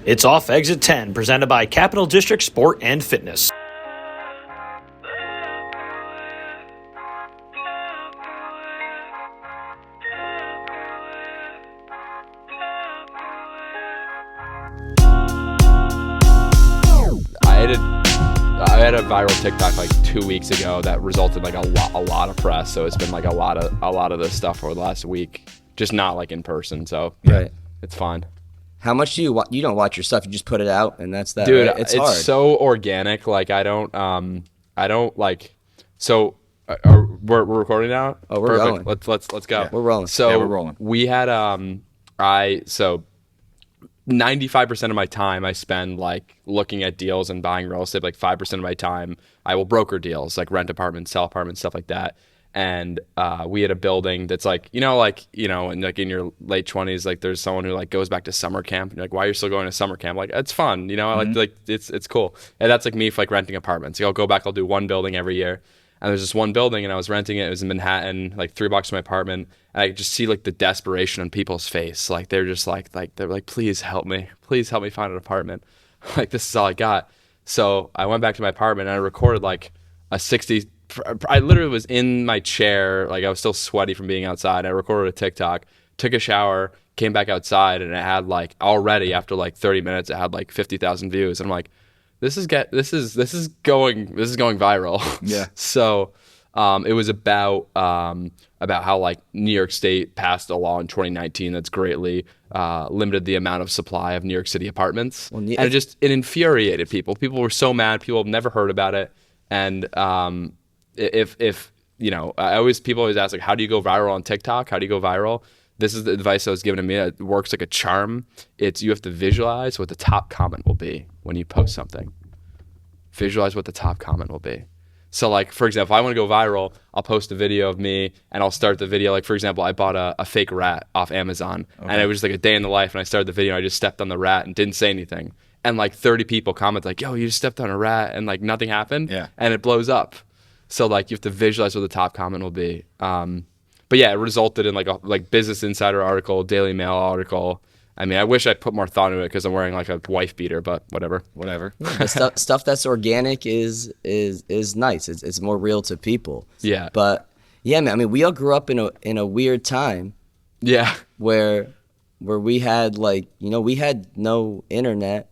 It's Off Exit 10, presented by Capital District Sport and Fitness. I had a viral TikTok like 2 weeks ago that resulted like a lot of press. So it's been like a lot of this stuff over the last week, just not like in person. So right, it's fine. How much do you don't watch your stuff? You just put it out, and that's that. Dude, right? It's hard. So organic. Like I don't like. So we're recording now. Oh, we're Perfect. going. Let's go. Yeah. We're rolling. So we're rolling. We had 95% of my time I spend like looking at deals and buying real estate. Like 5% of my time I will broker deals, like rent apartments, sell apartments, stuff like that. And we had a building that's like, and like in your late 20s, like there's someone who like goes back to summer camp and you're like, why are you still going to summer camp? Like, it's fun, I like it's cool. And that's like me for like renting apartments. Like, I'll go back, I'll do one building every year. And there's this one building and I was renting it. It was in Manhattan, like 3 blocks from my apartment. And I could just see like the desperation on people's face. Like they're just they're like, please help me find an apartment. Like, this is all I got. So I went back to my apartment and I recorded like a 60. I literally was in my chair, like I was still sweaty from being outside. I recorded a TikTok, took a shower, came back outside, and it had like already after like 30 minutes, it had like 50,000 views. And I'm like, this is going viral. Yeah. So it was about how like New York State passed a law in 2019 that's greatly limited the amount of supply of New York City apartments, and it infuriated people. People were so mad. People have never heard about it, and people always ask like, how do you go viral on TikTok? How do you go viral? This is the advice that was given to me. It works like a charm. You have to visualize what the top comment will be when you post something. Visualize what the top comment will be. So like, for example, if I want to go viral, I'll post a video of me and I'll start the video. Like, for example, I bought a fake rat off Amazon, and it was just like a day in the life, and I started the video and I just stepped on the rat and didn't say anything. And like 30 people comment like, yo, you just stepped on a rat, and like nothing happened. Yeah. And it blows up. So like, you have to visualize what the top comment will be. But yeah, it resulted in like a Business Insider article, Daily Mail article. I mean, I wish I put more thought into it because I'm wearing like a wife beater, but whatever. The stuff that's organic is nice. It's more real to people. Yeah. But yeah, man. I mean, we all grew up in a weird time. Yeah. Where we had we had no internet.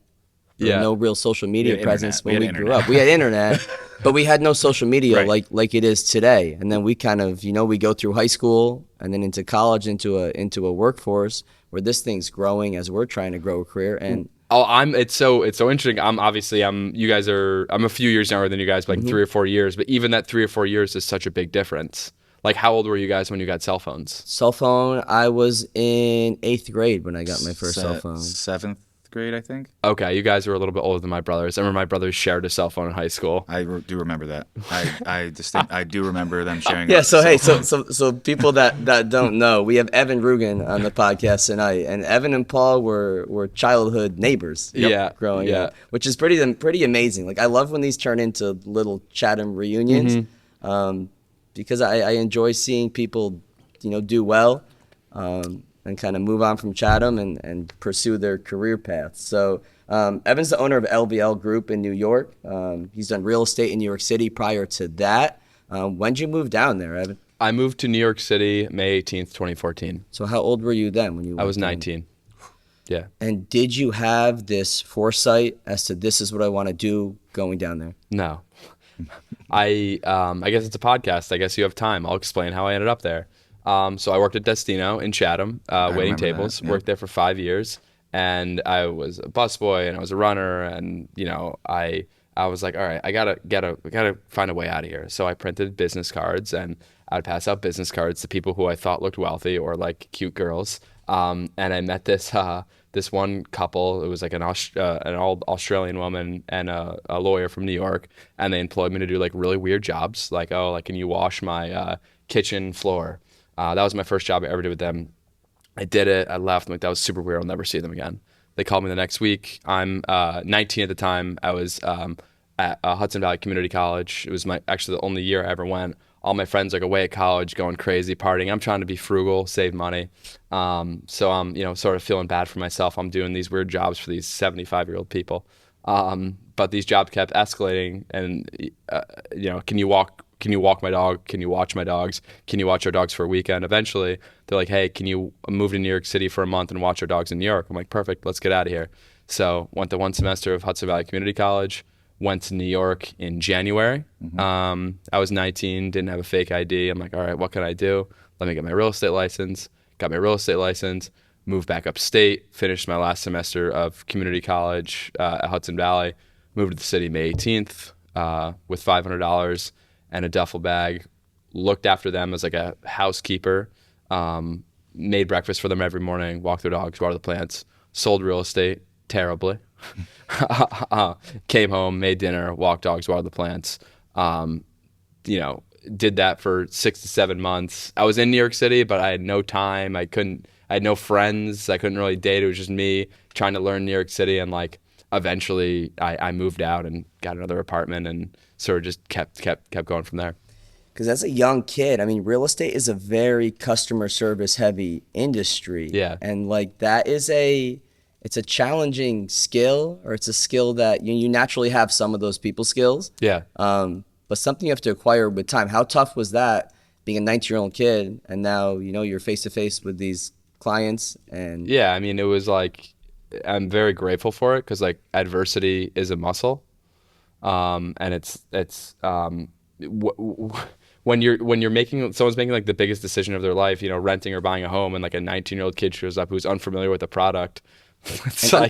Yeah. No real social media presence when we grew internet. up. We had internet, but we had no social media Right. like it is today. And then we kind of, we go through high school and then into college, into a workforce where this thing's growing as we're trying to grow a career. And it's so interesting. I'm a few years younger than you guys, but like 3 or 4 years. But even that 3 or 4 years is such a big difference. Like, how old were you guys when you got cell phones? Cell phone, I was in 8th grade when I got my first cell phone. 7th grade, I think. Okay, you guys were a little bit older than my brothers. I remember my brothers shared a cell phone in high school. I do remember that. I do remember them sharing. Yeah. So hey, so people that don't know, we have Evan Rugen on the podcast tonight, and Evan and Paul were childhood neighbors. Yeah, growing up, which is pretty amazing. Like, I love when these turn into little Chatham reunions, because I enjoy seeing people, do well. And kind of move on from Chatham and pursue their career paths. So Evan's the owner of LVL Group in New York. He's done real estate in New York City prior to that. When did you move down there, Evan? I moved to New York City May 18th, 2014. So how old were you then when you? I was 19. Yeah. And did you have this foresight as to this is what I want to do going down there? No. I guess it's a podcast. I guess you have time. I'll explain how I ended up there. So I worked at Destino in Chatham, waiting tables. That, yeah. Worked there for 5 years, and I was a busboy and I was a runner, and I was like, all right, I gotta find a way out of here. So I printed business cards, and I'd pass out business cards to people who I thought looked wealthy or like cute girls. And I met this one couple. It was like an old Australian woman and a lawyer from New York, and they employed me to do like really weird jobs, like, can you wash my kitchen floor? That was my first job I ever did with them. I did it. I left. I'm like, that was super weird. I'll never see them again. They called me the next week. I'm 19 at the time. I was at Hudson Valley Community College. It was actually the only year I ever went. all my friends like away at college, going crazy, partying. I'm trying to be frugal, save money. So I'm, sort of feeling bad for myself. I'm doing these weird jobs for these 75-year-old people. But these jobs kept escalating, and can you walk my dog? Can you watch my dogs? Can you watch our dogs for a weekend? Eventually, they're like, hey, can you move to New York City for a month and watch our dogs in New York? I'm like, perfect, let's get out of here. So went to one semester of Hudson Valley Community College, went to New York in January. I was 19, didn't have a fake ID. I'm like, all right, what can I do? Let me get my real estate license. Got my real estate license, moved back upstate, finished my last semester of community college at Hudson Valley, moved to the city May 18th with $500 and a duffel bag, looked after them as like a housekeeper, made breakfast for them every morning, walked their dogs, water the plants, sold real estate terribly. Came home, made dinner, walked dogs, watered the plants. Did that for 6 to 7 months. I was in New York City, but I had no time. I had no friends. I couldn't really date. It was just me trying to learn New York City. And like eventually I moved out and got another apartment and sort of just kept going from there. Because as a young kid, I mean, real estate is a very customer service heavy industry. Yeah. And like that is it's a challenging skill, or it's a skill that you naturally have some of those people skills. Yeah. But something you have to acquire with time. How tough was that being a 19-year-old kid and now, you're face to face with these clients? And yeah, I mean, it was like, I'm very grateful for it because like adversity is a muscle. And when someone's making like the biggest decision of their life, renting or buying a home, and like a 19-year-old kid shows up who's unfamiliar with the product.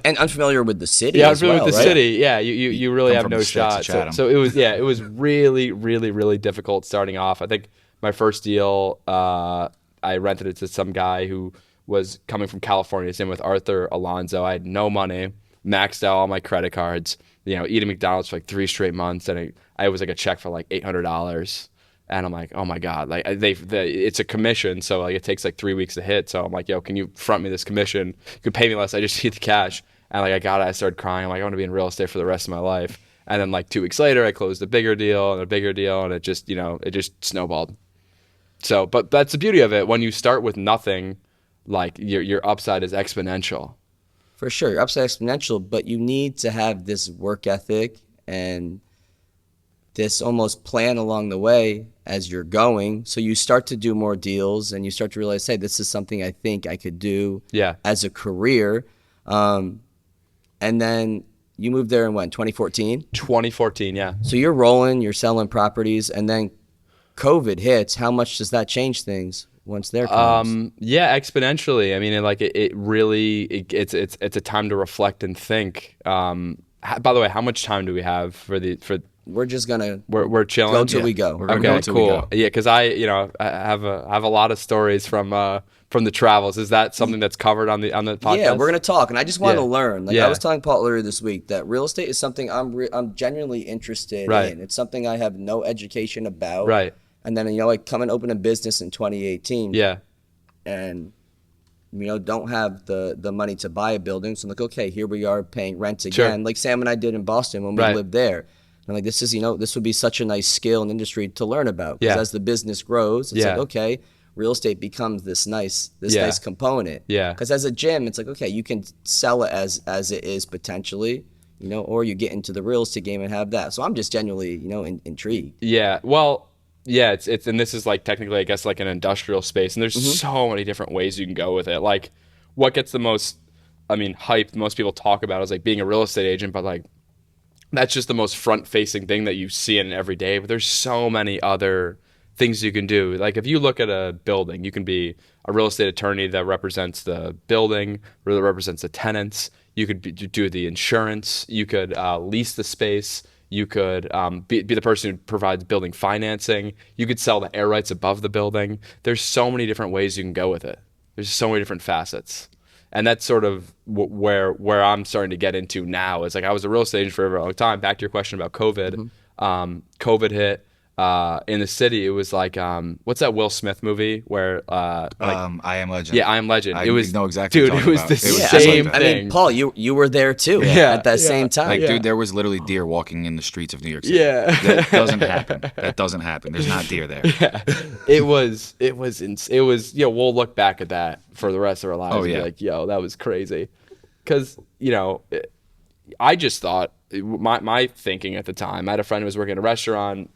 And unfamiliar with the city. Yeah, as unfamiliar well, with the right? city. Yeah, you really Come have from no the sticks to shot. Chatham. So it was really, really, really difficult starting off. I think my first deal, I rented it to some guy who was coming from California. His name was Arthur Alonso. I had no money, maxed out all my credit cards, eating McDonald's for like 3 straight months, and I was like a check for like $800. And I'm like, oh my God, like it's a commission. So like it takes like 3 weeks to hit. So I'm like, yo, can you front me this commission? You could pay me less. I just need the cash. And like, I got it. I started crying. I'm like, I want to be in real estate for the rest of my life. And then like 2 weeks later, I closed a bigger deal and a bigger deal. And it just, it just snowballed. So, but that's the beauty of it. When you start with nothing, like your upside is exponential. For sure. Your upside exponential, but you need to have this work ethic and this almost plan along the way as you're going. So you start to do more deals and you start to realize, hey, this is something I think I could do as a career. And then you moved there in when, 2014? 2014, yeah. So you're rolling, you're selling properties, and then COVID hits. How much does that change things once there comes? Yeah, exponentially. I mean, it's a time to reflect and think. By the way, how much time do we have for We're just gonna we're chilling go till we go. We're gonna Okay, go till we cool. go. Yeah, because I have a lot of stories from the travels. Is that something that's covered on the podcast? Yeah, we're gonna talk, and I just want to learn. Like Yeah. I was telling Paul earlier this week that real estate is something I'm genuinely interested Right. in. It's something I have no education about. Right. And then like come and open a business in 2018. Yeah. And don't have the money to buy a building. So I'm like, okay, here we are paying rent again, Sure. like Sam and I did in Boston when we Right. lived there. And I'm like, this is this would be such a nice skill and industry to learn about. Because Yeah. as the business grows, it's Yeah. like, okay, real estate becomes this nice Yeah. nice component. Yeah. Because as a gym, it's like, okay, you can sell it as it is potentially, or you get into the real estate game and have that. So I'm just genuinely, intrigued. Yeah. Well, yeah, it's and this is like technically I guess like an industrial space, and there's so many different ways you can go with it. Like what gets the most hype most people talk about is like being a real estate agent, but like that's just the most front facing thing that you see in every day. But there's so many other things you can do. Like if you look at a building, you can be a real estate attorney that represents the building, or that represents the tenants. You could do the insurance. You could lease the space. You could be the person who provides building financing. You could sell the air rights above the building. There's so many different ways you can go with it. There's so many different facets. And that's sort of where I'm starting to get into now. Is like I was a real estate agent for a very long time. Back to your question about COVID. COVID hit. in the city, it was like what's that Will Smith movie where I Am Legend. yeah, I Am Legend. I it was know exactly dude. what It you're was talking the about. It was same like I that. thing. mean, Paul, you were there too at that same time. Like, dude, there was literally deer walking in the streets of New York City. Yeah. That doesn't happen. That doesn't happen. There's not deer there. Yeah, it was we'll look back at that for the rest of our lives Oh, and yeah. be like, yo, that was crazy. Because I just thought my thinking at the time, I had a friend who was working at a restaurant.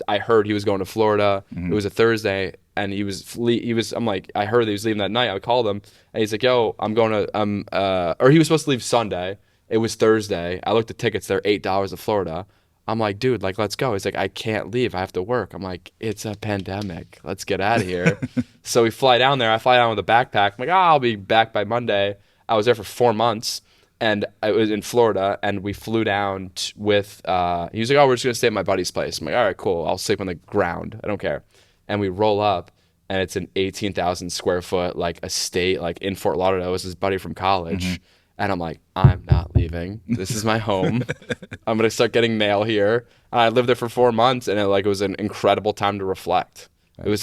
I heard he was going to Florida. It was a Thursday, and I'm like, I heard that he was leaving that night. I called him, and he's like, yo, I'm going to or he was supposed to leave Sunday. It was Thursday. I looked at tickets. They're $8 to Florida. I'm like, dude, like, let's go. He's like, I can't leave. I have to work. I'm like, it's a pandemic. Let's get out of here. So we fly down there. I fly down with a backpack. I'm like, I'll be back by Monday. I was there for 4 months, and I was in Florida, and we flew down with, he was like, oh, we're just going to stay at my buddy's place. I'm like, all right, cool. I'll sleep on the ground. I don't care. And we roll up, and it's an 18,000 square foot, like, estate, like, in Fort Lauderdale. It was his buddy from college. And I'm like, I'm not leaving. This is my home. I'm going to start getting mail here. I lived there for 4 months, and it was an incredible time to reflect. It was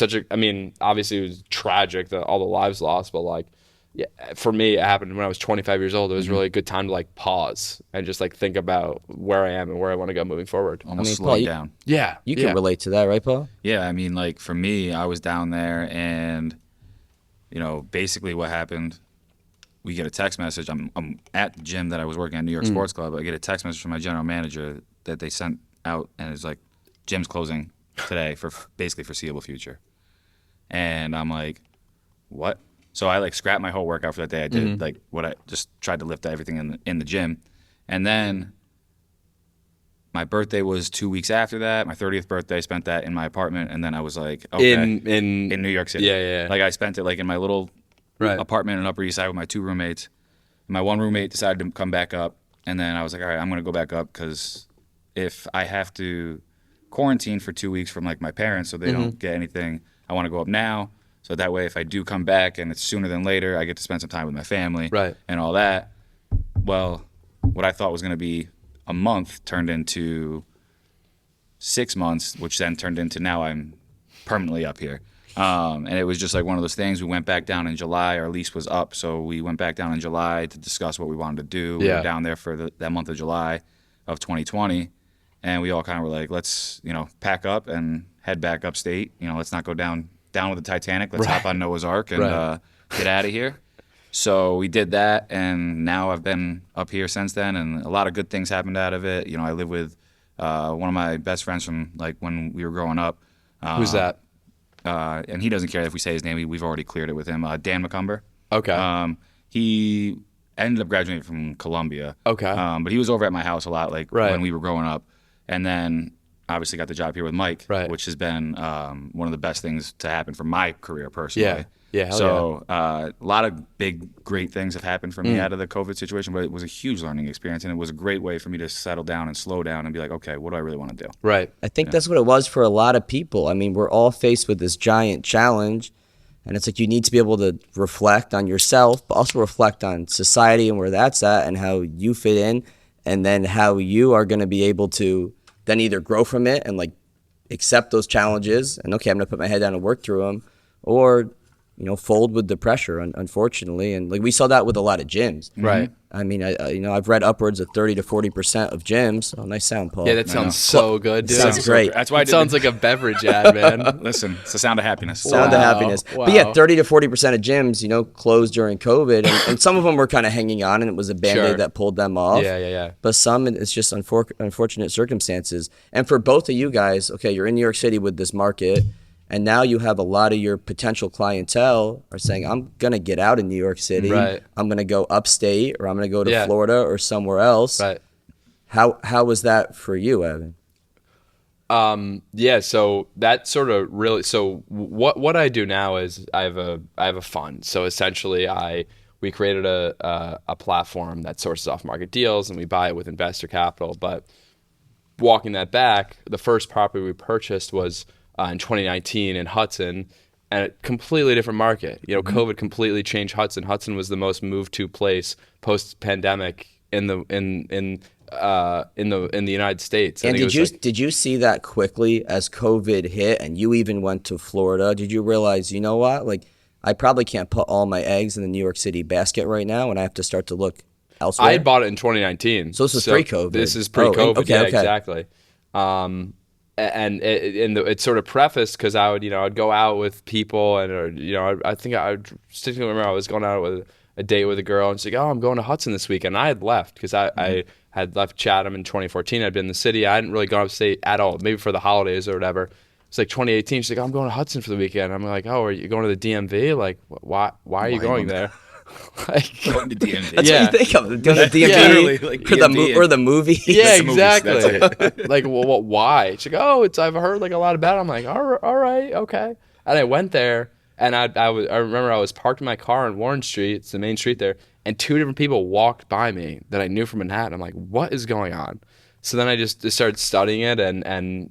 obviously it was tragic, all the lives lost, but like, yeah, for me, it happened when I was 25 years old. It was really a good time to like pause and just like think about where I am and where I want to go moving forward. Almost slow Paul, down. Yeah. You can relate to that, right, Paul? Yeah, I mean, like, for me, I was down there, and, basically what happened, we get a text message. I'm at the gym that I was working at New York Sports Club. I get a text message from my general manager that they sent out, and it's like, gym's closing today for basically foreseeable future. And I'm like, what? So I like scrapped my whole workout for that day. I did like what I just tried to lift everything in the gym. And then my birthday was 2 weeks after that. My 30th birthday, spent that in my apartment. And then I was like, okay, in New York City. Yeah. Like, I spent it like in my little apartment in Upper East Side with my 2 roommates. My one roommate decided to come back up. And then I was like, all right, I'm going to go back up, because if I have to quarantine for 2 weeks from like my parents so they don't get anything, I want to go up now. So that way, if I do come back and it's sooner than later, I get to spend some time with my family and all that. Well, what I thought was going to be a month turned into 6 months, which then turned into now I'm permanently up here. And it was just like one of those things. We went back down in July. Our lease was up, so we went back down in July to discuss what we wanted to do. We were down there for that month of July of 2020, and we all kind of were like, let's pack up and head back upstate. Let's not go down with the Titanic. Let's hop on Noah's Ark and get out of here. So we did that, and now I've been up here since then, and a lot of good things happened out of it. I live with one of my best friends from like when we were growing up. Who's that? And he doesn't care if we say his name. We've already cleared it with him. Dan McCumber. Okay. He ended up graduating from Columbia. Okay. But he was over at my house a lot, like when we were growing up, and then obviously got the job here with Mike, which has been one of the best things to happen for my career personally. Yeah. So a lot of big, great things have happened for me out of the COVID situation, but it was a huge learning experience, and it was a great way for me to settle down and slow down and be like, okay, what do I really want to do? Right. I think that's what it was for a lot of people. I mean, we're all faced with this giant challenge, and it's like you need to be able to reflect on yourself, but also reflect on society and where that's at and how you fit in, and then how you are going to be able to then either grow from it and like accept those challenges and, okay, I'm going to put my head down and work through them, or fold with the pressure, unfortunately. And like we saw that with a lot of gyms. Right. I mean, I've read upwards of 30 to 40% of gyms. Oh, nice sound, Paul. Yeah, that sounds so good, dude. Sounds great. That's why It sounds like a beverage ad, man. Listen, it's the sound of happiness. Sound of happiness. Wow. But yeah, 30 to 40% of gyms, closed during COVID. And some of them were kind of hanging on, and it was a Band-Aid that pulled them off. Yeah. But some, it's just unfortunate circumstances. And for both of you guys, okay, you're in New York City with this market, and now you have a lot of your potential clientele are saying, I'm going to get out of New York City. Right. I'm going to go upstate, or I'm going to go to Florida or somewhere else. Right. How was that for you, Evan? Yeah, so that sort of really, so what I do now is I have a fund. So essentially we created a platform that sources off market deals, and we buy it with investor capital. But walking that back, the first property we purchased was in 2019 in Hudson, and a completely different market. COVID completely changed Hudson. Hudson was the most moved to place post-pandemic in the United States. And did you see that quickly as COVID hit and you even went to Florida? Did you realize, you know what, like I probably can't put all my eggs in the New York City basket right now, and I have to start to look elsewhere? I had bought it in 2019. So this was pre-COVID. This is pre-COVID. Okay, yeah, okay. Exactly. And it's sort of prefaced because I'd go out with people, and I think I distinctly remember I was going out with a date with a girl, and she's like, "Oh, I'm going to Hudson this weekend." And I had left because I had left Chatham in 2014. I'd been in the city. I hadn't really gone upstate at all, maybe for the holidays or whatever. It's like 2018. She's like, "Oh, I'm going to Hudson for the weekend." I'm like, "Oh, are you going to the DMV? Like, why are you going there?" Like, Going to DMV. That's what you think of, doing the DMV literally, like or the movie. Yeah, the movies, exactly. that's Like, well, why? She's like, "Oh, I've heard like a lot about it." I'm like, all right, okay. And I went there, and I remember I was parked in my car on Warren Street. It's the main street there, and two different people walked by me that I knew from Manhattan. I'm like, what is going on? So then I just started studying it, and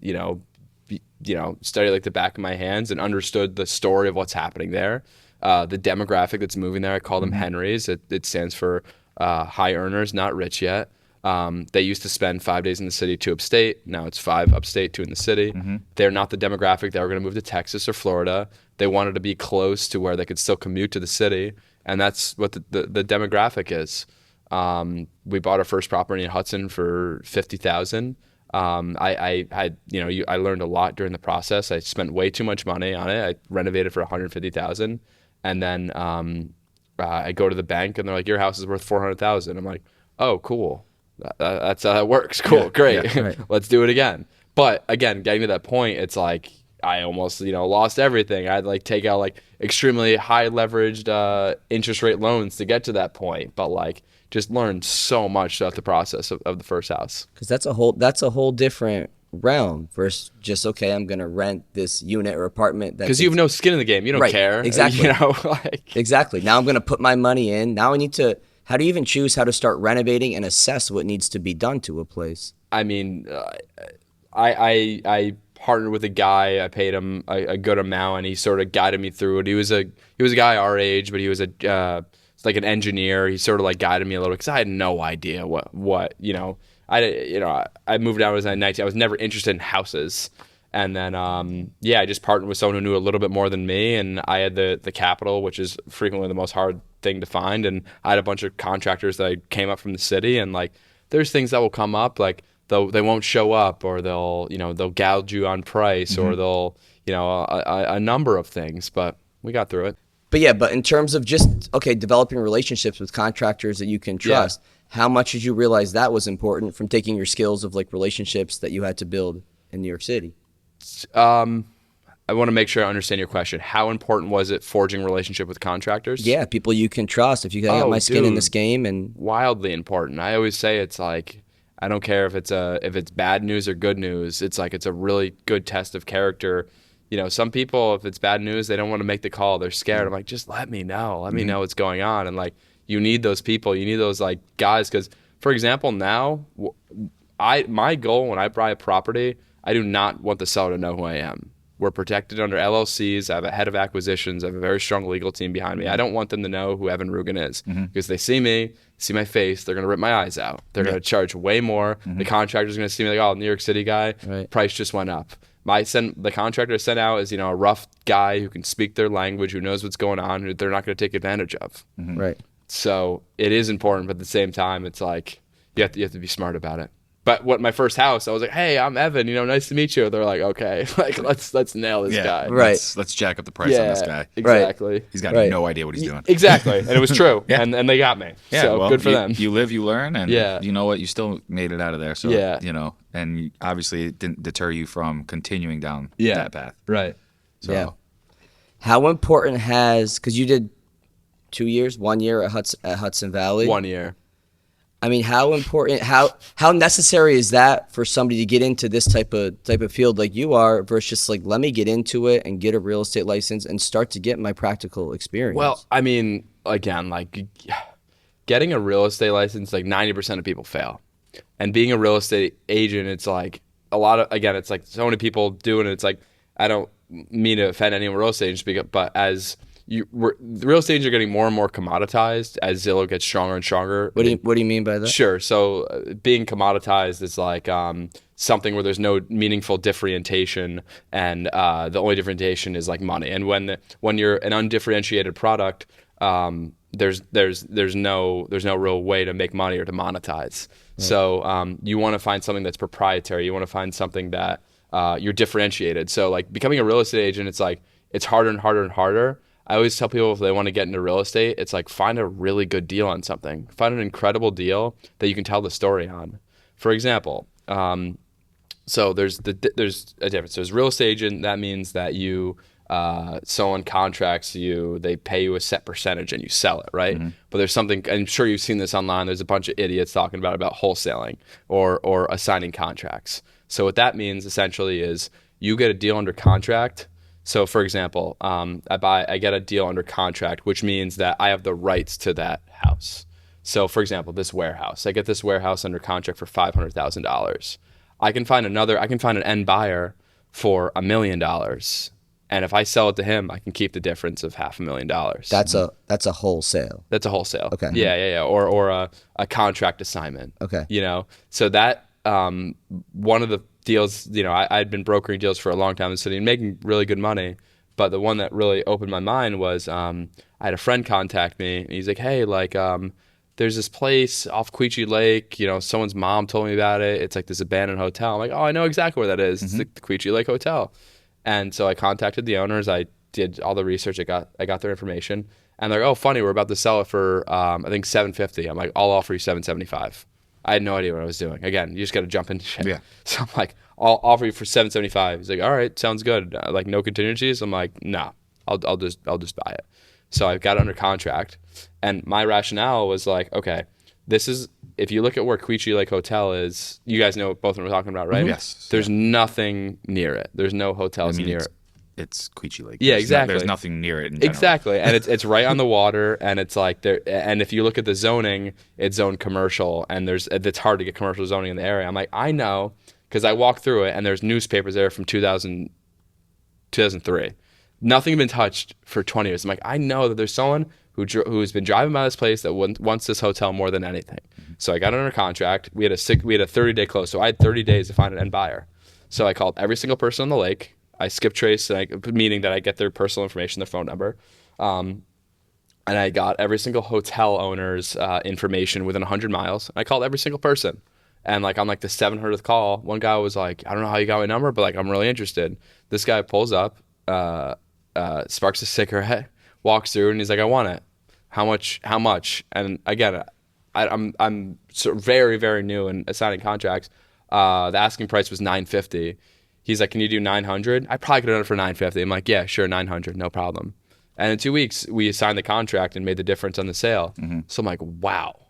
studied like the back of my hands and understood the story of what's happening there. The demographic that's moving there, I call them Henrys. It stands for high earners, not rich yet. They used to spend 5 days in the city, 2 upstate. Now it's 5 upstate, 2 in the city. They're not the demographic that were going to move to Texas or Florida. They wanted to be close to where they could still commute to the city, and that's what the demographic is. We bought our first property in Hudson for $50,000. I learned a lot during the process. I spent way too much money on it. I renovated for $150,000. And then I go to the bank, and they're like, "Your house is worth $400,000." I'm like, "Oh, cool. That's how that works. Cool, Yeah, great. yeah, right. Let's do it again." But again, getting to that point, it's like I almost lost everything. I'd like take out like extremely high leveraged interest rate loans to get to that point. But like just learned so much throughout the process of the first house. Because that's a whole different realm versus just, okay, I'm gonna rent this unit or apartment. Because you have no skin in the game. You don't Right, care. exactly. Like Exactly. Now I'm gonna put my money in. Now I need to. How do you even choose how to start renovating and assess what needs to be done to a place? I mean, I partnered with a guy. I paid him a good amount, and he sort of guided me through it. He was a guy our age, but he was like an engineer. He sort of like guided me a little because I had no idea what I moved out when I was 19. I was never interested in houses. And then, I just partnered with someone who knew a little bit more than me, and I had the capital, which is frequently the most hard thing to find. And I had a bunch of contractors that came up from the city, and like, there's things that will come up, like they won't show up, or they'll gouge you on price, or they'll, a number of things, but we got through it. But in terms of just, okay, developing relationships with contractors that you can trust, how much did you realize that was important from taking your skills of like relationships that you had to build in New York City? I want to make sure I understand your question. How important was it forging relationship with contractors? Yeah, people you can trust. If you got my skin in dude. this game, and Wildly important. I always say it's like, I don't care if it's bad news or good news. It's like it's a really good test of character. Some people, if it's bad news, they don't want to make the call. They're scared. I'm like, just let me know. Let me know what's going on. And like, you need those people. You need those like guys. Because, for example, now my goal when I buy a property, I do not want the seller to know who I am. We're protected under LLCs. I have a head of acquisitions. I have a very strong legal team behind me. I don't want them to know who Evan Rugen is because they see me, see my face, they're going to rip my eyes out. They're going to charge way more. The contractor's going to see me like, oh, New York City guy, price just went up. The contractor I sent out is, a rough guy who can speak their language, who knows what's going on, who they're not going to take advantage of. right. So it is important, but at the same time, it's like you have to be smart about it. But my first house, I was like, "Hey, I'm Evan. Nice to meet you." They're like, "Okay, like let's nail this guy." Right. Let's jack up the price on this guy. Exactly. He's got no idea what he's doing. Exactly, and it was true. and they got me. Yeah, so well, good for them. You live, you learn, and you know what? You still made it out of there. So and obviously it didn't deter you from continuing down that path. Right. So how important because you did 2 years, 1 year at Hudson Valley. 1 year. I mean, how important, how necessary is that for somebody to get into this type of field like you are versus just like, let me get into it and get a real estate license and start to get my practical experience? Well, I mean, again, like getting a real estate license, like 90% of people fail. And being a real estate agent, it's like again, it's like so many people do it. It's like, I don't mean to offend any real estate agents, but as the real estate agents are getting more and more commoditized as Zillow gets stronger and stronger. What do you mean by that? Sure. So being commoditized is like something where there's no meaningful differentiation, and the only differentiation is like money. And when you're an undifferentiated product, there's no real way to make money or to monetize. Right. So you want to find something that's proprietary. You want to find something that you're differentiated. So like becoming a real estate agent, it's like it's harder and harder and harder. I always tell people if they want to get into real estate, it's like find a really good deal on something. Find an incredible deal that you can tell the story on. For example, so there's a difference. There's real estate agent. That means that someone contracts you, they pay you a set percentage and you sell it, right? Mm-hmm. But there's something, I'm sure you've seen this online. There's a bunch of idiots talking about wholesaling or assigning contracts. So what that means essentially is you get a deal under contract. So for example, I get a deal under contract, which means that I have the rights to that house. So for example, this warehouse, I get this warehouse under contract for $500,000. I can find an end buyer for $1 million. And if I sell it to him, I can keep the difference of $500,000. That's a wholesale. That's a wholesale. Okay. Yeah. Or a contract assignment. Okay. So that one of the deals, I'd been brokering deals for a long time in the city and making really good money. But the one that really opened my mind was I had a friend contact me, and he's like, hey, there's this place off Queechee Lake. Someone's mom told me about it. It's like this abandoned hotel. I'm like, oh, I know exactly where that is. Mm-hmm. It's the Queechee Lake Hotel. And so I contacted the owners. I did all the research. I got their information. And they're like, oh, funny, we're about to sell it for I think $750. I'm like, I'll offer you $775. I had no idea what I was doing. Again, you just got to jump into shit. Yeah. So I'm like, I'll offer you for $775. He's like, all right, sounds good. Like no contingencies. I'm like, nah, I'll just buy it. So I got it under contract, and my rationale was like, okay, this is, if you look at where Queechee Lake Hotel is, you guys know both of them we're talking about, right? Mm-hmm. Yes. There's nothing near it. There's no hotels near it. It's Queechee Lake. Yeah, exactly. There's nothing near it in general. Exactly, and it's right on the water, and it's like there. And if you look at the zoning, it's zoned commercial, and it's hard to get commercial zoning in the area. I'm like, I know, because I walked through it, and there's newspapers there from 2003. Nothing had been touched for 20 years. I'm like, I know that there's someone who's been driving by this place that wants this hotel more than anything. Mm-hmm. So I got it under contract. We had a 30-day close, so I had 30 days to find an end buyer. So I called every single person on the lake. I skip trace, meaning that I get their personal information, their phone number. And I got every single hotel owner's information within 100 miles. I called every single person. And on the 700th call, one guy was like, I don't know how you got my number, but I'm really interested. This guy pulls up, sparks a cigarette, walks through, and he's like, I want it. How much? And again, I'm sort of very, very new in assigning contracts. The asking price was $950. He's like, can you do 900? I probably could have done it for 950. I'm like, yeah, sure, 900, no problem. And in 2 weeks, we signed the contract and made the difference on the sale. Mm-hmm. So I'm like, wow,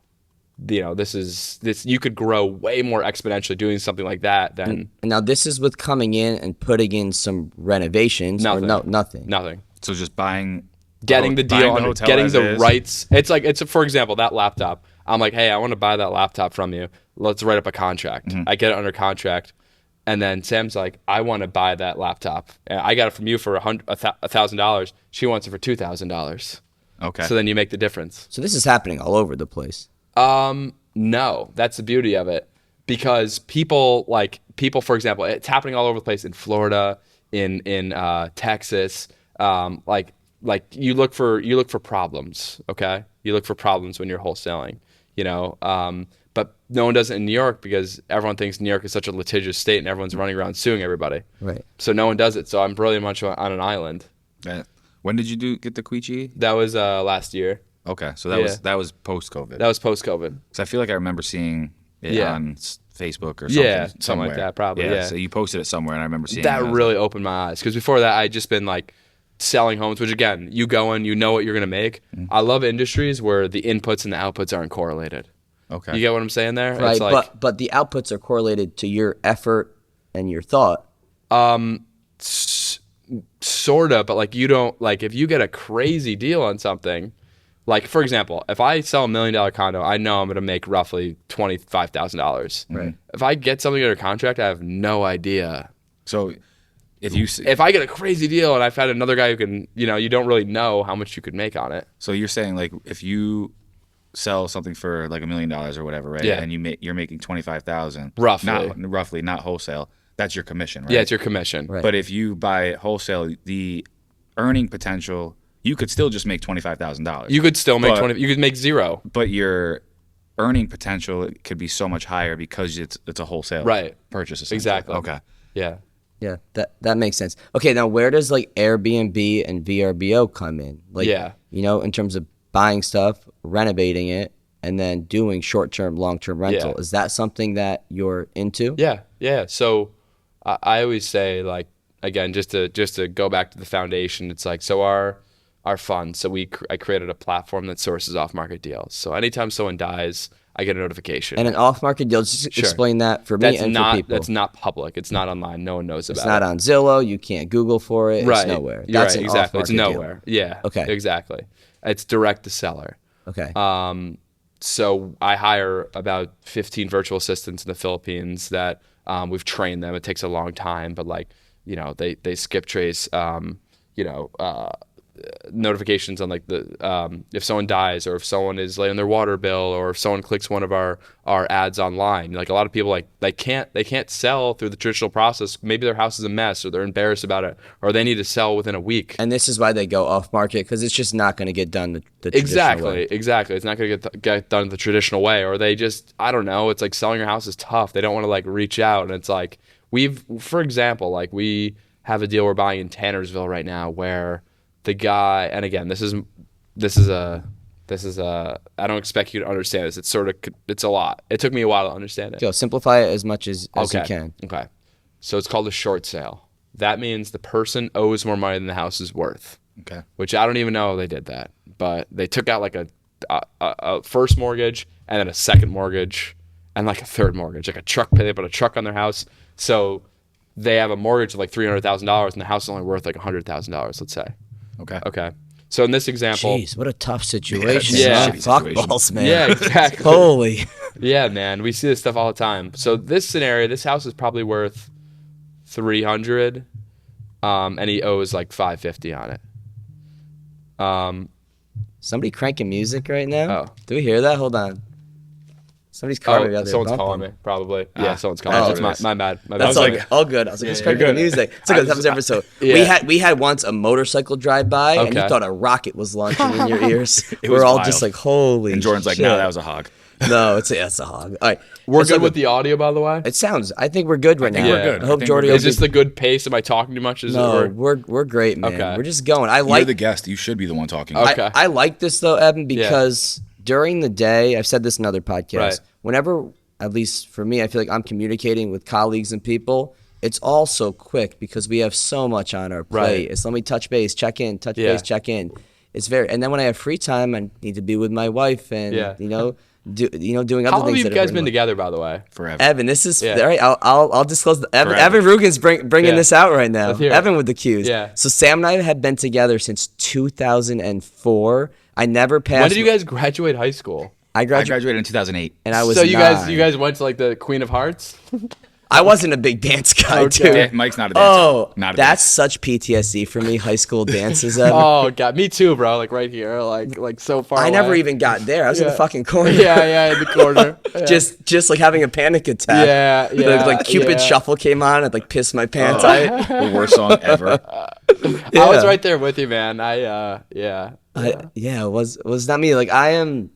this you could grow way more exponentially doing something like that than. And now this is with coming in and putting in some renovations. Nothing. Or nothing. So just getting the deal, getting the rights. It's for example, that laptop. I'm like, hey, I want to buy that laptop from you. Let's write up a contract. Mm-hmm. I get it under contract. And then Sam's like, I want to buy that laptop. And I got it from you for $1,000. She wants it for $2,000. Okay. So then you make the difference. So this is happening all over the place. No, that's the beauty of it. Because people, for example, it's happening all over the place in Florida, in Texas. You look for problems, okay? You look for problems when you're wholesaling, But no one does it in New York because everyone thinks New York is such a litigious state and everyone's running around suing everybody. Right. So no one does it. So I'm really much on an island. When did you get the Queechee? That was last year. Okay, so that was post-COVID. That was post-COVID. Because I feel like I remember seeing it on Facebook or something. Yeah, something like that, probably. Yeah. So you posted it somewhere, and I remember seeing that. That really opened my eyes because before that, I'd just been selling homes, which again, you go in, you know what you're gonna make. Mm-hmm. I love industries where the inputs and the outputs aren't correlated. Okay. You get what I'm saying there? Right, but the outputs are correlated to your effort and your thought. Sorta, but you don't if you get a crazy deal on something, for example, if I sell $1 million condo, I know I'm gonna make roughly $25,000. Right. If I get something under contract, I have no idea. So if I get a crazy deal and I've had another guy who can, you don't really know how much you could make on it. So you're saying like if you sell something for like $1 million or whatever, right? Yeah. And you're making 25,000 roughly, not wholesale. That's your commission, right? Yeah, it's your commission. Right. But if you buy wholesale, the earning potential, you could still just make $25,000. You could still make 20. You could make zero. But your earning potential could be so much higher because it's a wholesale purchase. Essentially. Exactly. Okay. Yeah. Yeah, that makes sense. Okay, now where does like Airbnb and VRBO come in? Like, in terms of buying stuff, renovating it, and then doing short-term, long-term rental. Yeah. Is that something that you're into? Yeah. So I always say, like, again, just to go back to the foundation, it's like, so our fund. So I created a platform that sources off-market deals. So anytime someone dies, I get a notification. And an off-market deal, just explain that for me and for people. That's not public. It's not online. No one knows about it. It's not on Zillow. You can't Google for it. Right. It's nowhere. You're That's right, an exactly. off-market It's nowhere. deal. Yeah. Okay. Exactly. It's direct to seller. Okay. So I hire about 15 virtual assistants in the Philippines that we've trained them. It takes a long time, but they skip trace, notifications on like the if someone dies or if someone is late on their water bill or if someone clicks one of our ads online. Like a lot of people they can't sell through the traditional process. Maybe their house is a mess or they're embarrassed about it or they need to sell within a week. And this is why they go off market, because it's just not going to get done the traditional way. Exactly. It's not going to get done the traditional way, or they just, I don't know. It's like selling your house is tough. They don't want to like reach out, and it's like for example, like we have a deal we're buying in Tannersville right now where the guy, and again, this is a I don't expect you to understand this. It's a lot. It took me a while to understand it. Joe, simplify it as much as you can. Okay. So it's called a short sale. That means the person owes more money than the house is worth. Okay. Which I don't even know they did that, but they took out like a first mortgage and then a second mortgage and like a third mortgage, like they put a truck on their house. So they have a mortgage of like $300,000 and the house is only worth like $100,000, let's say. Okay. So in this example, jeez, what a tough situation. Yeah. Fuck balls, man. Yeah, exactly. Holy. Yeah, man, we see this stuff all the time. So this scenario, this house is probably worth $300, and he owes like $550 on it. Somebody cranking music right now? Oh. Do we hear that? Hold on. Somebody's calling me. Someone's calling me, probably. Yeah, someone's calling me. That's my bad. That's all good. I was like, just cranking the music. It's like that episode. Yeah. We had once a motorcycle drive by, and you thought a rocket was launching in your ears. We're all just like, holy And Jordan's like, shit. no, that was a hog. No, it's a hog. All right. We're good with the audio, by the way? I think we're good right now. we're good. I hope I think Jordy we're will Is this the good pace? Am I talking too much? No, we're great, man. Okay. We're just going. You're the guest. You should be the one talking. Okay. I like this though, Evan, because during the day, I've said this in other podcasts, Right. whenever, at least for me, I feel like I'm communicating with colleagues and people, it's all so quick because we have so much on our plate. Right. It's let me touch base, check in, base, check in. It's and then when I have free time, I need to be with my wife and, doing other How long have things. you guys been together, by the way? Forever. Evan, this is Yeah. all right. I'll disclose. Evan Forever. Rugen's bringing this out right now. Let's hear it. Evan with the cues. Yeah. So Sam and I have been together since 2004. I never passed. When did you guys graduate high school? I I graduated, graduated in 2008. and I was So you 9. guys went to like the Queen of Hearts? I wasn't a big dance guy, Okay. dude. Yeah, Mike's not a dancer. Oh, not a that's dancer. such PTSD for me. High school dances. Evan. Oh god, me too, bro. Like right here, like so far. I never away. even got there. I was in the Yeah. fucking corner. Yeah, in the corner. Yeah. just like having a panic attack. Yeah, Like Cupid yeah. Shuffle came on and like pissed my pants. The worst song ever. I was right there with you, man. It was not me. Like I am.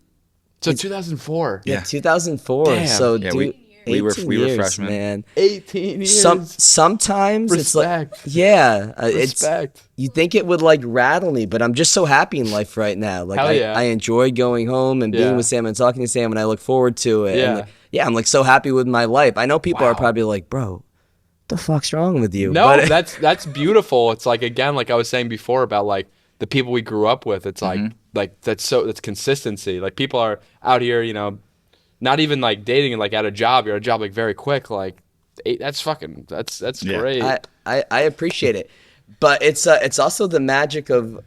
So 2004. Yeah. 2004. Damn. So Yeah, dude, we were 18 years, freshmen. man. 18 years. Sometimes it's like Respect. it's Respect. you think it would like rattle me, but I'm just so happy in life right now. Like Hell yeah. I enjoy going home and being Yeah. with Sam and talking to Sam, and I look forward to it. Yeah. And I'm like so happy with my life. I know people are Wow. probably like, bro, what the fuck's wrong with you? No, But- that's beautiful. It's like, again, like I was saying before about like the people we grew up with. It's like that's consistency. Like people are out here, not even like dating and like at a job. You're at a job like very quick. Like that's Yeah. great. I appreciate it, but it's also the magic of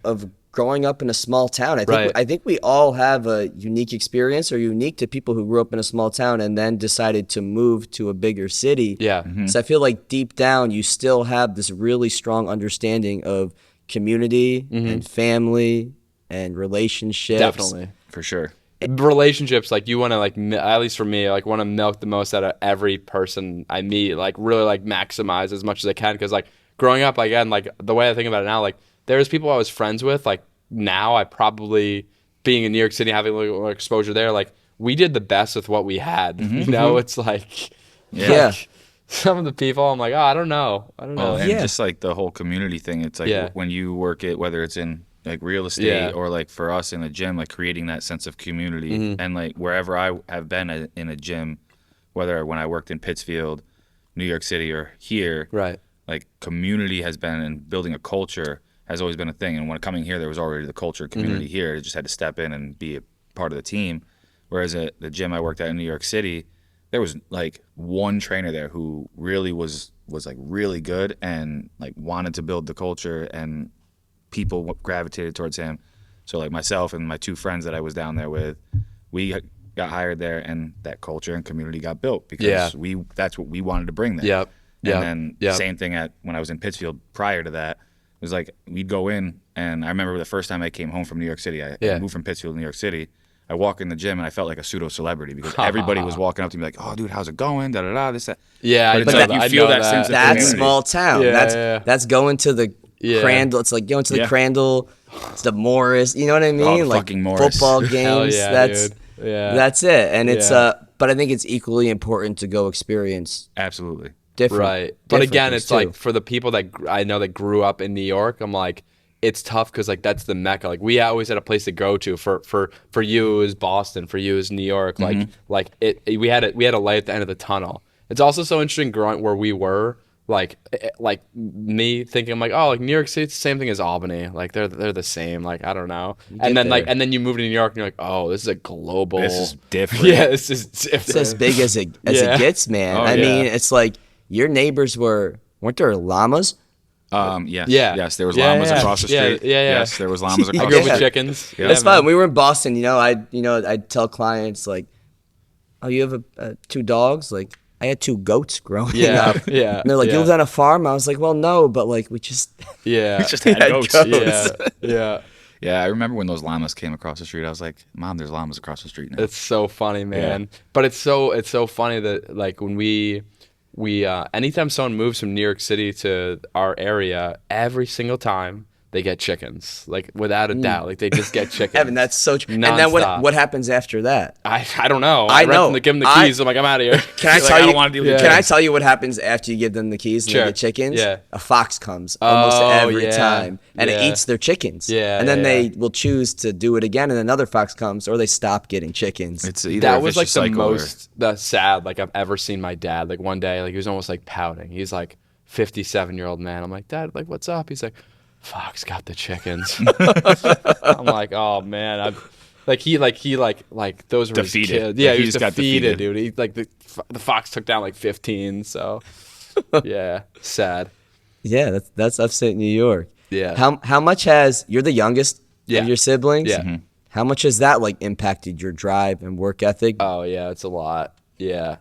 growing up in a small town. Right. I think we all have a unique experience, or unique to people who grew up in a small town and then decided to move to a bigger city. Yeah. So I feel like deep down you still have this really strong understanding of community and family and relationships. Definitely. For sure. Relationships, like you want to like at least for me, like want to milk the most out of every person I meet, like really like maximize as much as I can, because like growing up, again, like the way I think about it now, like there's people I was friends with, like now I probably, being in New York City, having like exposure there, like we did the best with what we had. You know, it's like like, some of the people I'm like, oh, I don't know. Oh, and just like the whole community thing, it's like when you work it, whether it's in like real estate or like for us in the gym, like creating that sense of community. And like wherever I have been in a gym, whether when I worked in Pittsfield, New York City, or here, right, like community has been, and building a culture has always been a thing. And when coming here, there was already the culture community here. I just had to step in and be a part of the team. Whereas at the gym I worked at in New York City, there was like one trainer there who really was like really good and like wanted to build the culture, and people gravitated towards him. So like myself and my two friends that I was down there with, we got hired there, and that culture and community got built because that's what we wanted to bring there. And then same thing when I was in Pittsfield prior to that, it was like we'd go in, and I remember the first time I came home from New York City, I moved from Pittsfield to New York City. I walk in the gym and I felt like a pseudo celebrity because everybody was walking up to me like, "Oh, dude, how's it going?" Da da da. This that. Yeah, but it's like you feel that sense of that community. small town. That's going to the Crandall. It's like going to the Crandall. It's the Morris. You know what I mean? The like fucking Morris. football games. Dude. That's it. And it's but I think it's equally important to go experience Absolutely. different. Right. But again, things it's too. like for the people that I know that grew up in New York, I'm like, it's tough because like that's the mecca. Like we always had a place to go to. For you it was Boston. For you it was New York. Like we had a light at the end of the tunnel. It's also so interesting growing where we were. Like me thinking, I'm like, oh, like New York City, it's the same thing as Albany. Like they're the same. Like I don't know. And then and then you move to New York and you're like, oh, this is a global. This is different. Yeah, this is different. It's as big as it gets, man. I mean, it's like your neighbors weren't there llamas? Yes, there was llamas across the street. Yes, there was llamas across I the grew up street. with chickens. That's fine. When we were in Boston, I'd tell clients like, "Oh, you have 2 dogs?" Like, I had 2 goats growing up. Yeah. And they're like, "You lived on a farm?" I was like, "Well, no, but like we just We just had goats. Yeah. Yeah, I remember when those llamas came across the street. I was like, "Mom, there's llamas across the street now." It's so funny, man. But it's so funny that like when we anytime someone moves from New York City to our area, every single time they get chickens, like without a doubt, like they just get chickens. Evan, that's so true. And then what happens after that? I don't know. I know. Give them the keys. I'm like, I'm out of here. Can I Like, tell I you? don't wanna deal with Can I chickens. tell you what happens after you give them the keys and Sure. they get chickens? Yeah. A fox comes almost every time, and it Yeah. eats their chickens. Yeah, and then yeah, they will choose to do it again, and another fox comes, or they stop getting chickens. It's either That a was like vicious the cycle or- most sad like I've ever seen my dad. Like one day, like he was almost like pouting. He's like 57-year-old man. I'm like, Dad, like what's up? He's like, Fox got the chickens. I'm like, oh man, he those were Defeated. his kids. Yeah, Like, he he was just got defeated, defeated. dude. He like the fox took down like 15. So yeah, sad. Yeah, that's upstate New York. Yeah. How much you're the youngest of your siblings? Yeah. Mhm. How much has that like impacted your drive and work ethic? Oh yeah, it's a lot. Yeah,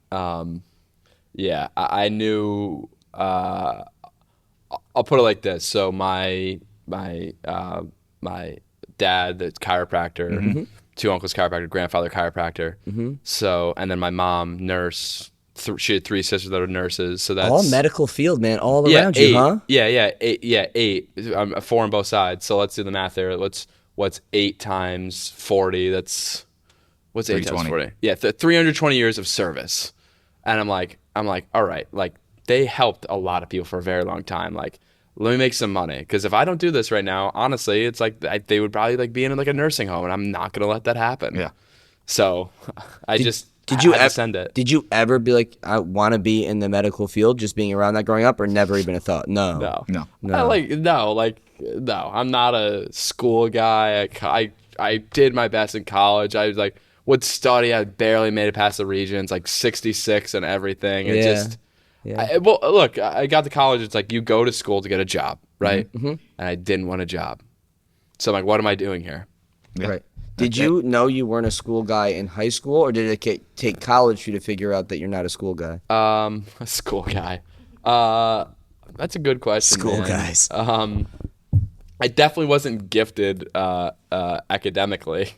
I knew. I'll put it like this. So my dad, the chiropractor, 2 uncles chiropractor, grandfather chiropractor. So and then my mom nurse. She had 3 sisters that are nurses. So that's all medical field, man, all around you, 8. huh? Yeah, 8. 4 on both sides. So let's do the math there. What's 8 times 40? That's what's 8 times 40? Yeah, 320 years of service. And I'm like, all right, like they helped a lot of people for a very long time. Like, let me make some money, because if I don't do this right now, honestly, it's like they would probably like be in like a nursing home, and I'm not gonna let that happen. Yeah. So I Did had you to ever send it? Did you ever be like, I want to be in the medical field, just being around that growing up, or never even a thought? No. No. No. I'm not a school guy. I did my best in college. I was like would study. I barely made it past the regions, like 66 and everything. It just. Yeah. Well, look, I got to college. It's like you go to school to get a job, right? And I didn't want a job. So I'm like, what am I doing here? Yeah. Right. Did you know you weren't a school guy in high school, or did it take college for you to figure out that you're not a school guy? A school guy. That's a good question. School man. guys. I definitely wasn't gifted academically.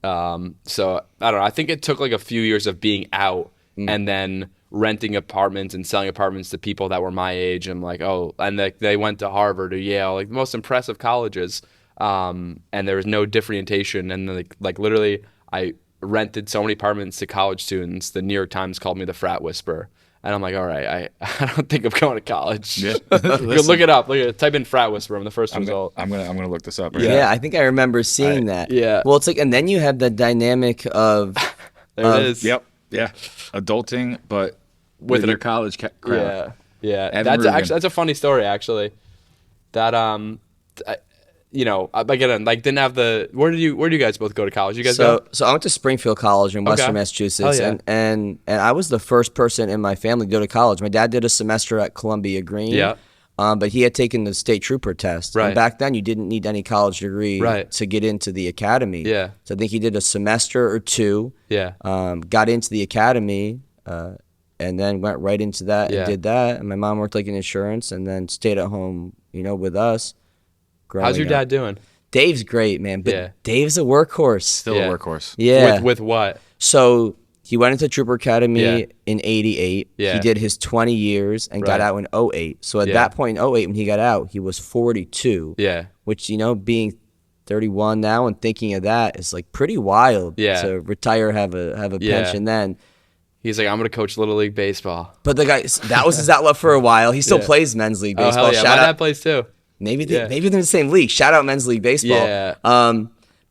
So I don't know. I think it took like a few years of being out and then renting apartments and selling apartments to people that were my age. I'm like, oh, and they went to Harvard or Yale, like the most impressive colleges. And there was no differentiation. And like literally, I rented so many apartments to college students. The New York Times called me the frat whisperer. And I'm like, all right, I don't think I'm going to college. Yeah. Look it up. Type in frat whisperer on the first result. I'm gonna look this up. Right Yeah, now. I think I remember seeing that. Yeah. Well, it's like, and then you have the dynamic of There it is. Yep. Yeah. Adulting, but With your an- college crowd. Yeah, yeah. Evan That's Rugen. actually a funny story actually. That again, like didn't have the. Where do you guys both go to college? You guys go? So I went to Springfield College in Western Okay. Massachusetts, Hell yeah. and I was the first person in my family to go to college. My dad did a semester at Columbia Green, Yeah. but he had taken the state trooper test. Right. And back then, you didn't need any college degree Right. to get into the academy. Yeah. So I think he did a semester or two. Yeah. Got into the academy, and then went right into that Yeah. and did that. And my mom worked like in insurance, and then stayed at home, with us. How's your growing dad up. doing? Dave's great, man. But Yeah. Dave's a workhorse. Still Yeah. a workhorse. Yeah. With what? So he went into Trooper Academy Yeah. in 88. Yeah. He did his 20 years and got Right. out in 08. So at Yeah. that point in 08, when he got out, he was 42. Yeah. Which, being 31 now and thinking of that is like pretty wild Yeah. to retire, have a Yeah. pension then. He's like, I'm gonna coach Little League baseball. But the guy, that was his outlet for a while. He still Yeah. plays men's league Oh baseball. hell yeah! Shout My out. dad plays too. Maybe Yeah. maybe they're in the same league. Shout out men's league baseball. Yeah.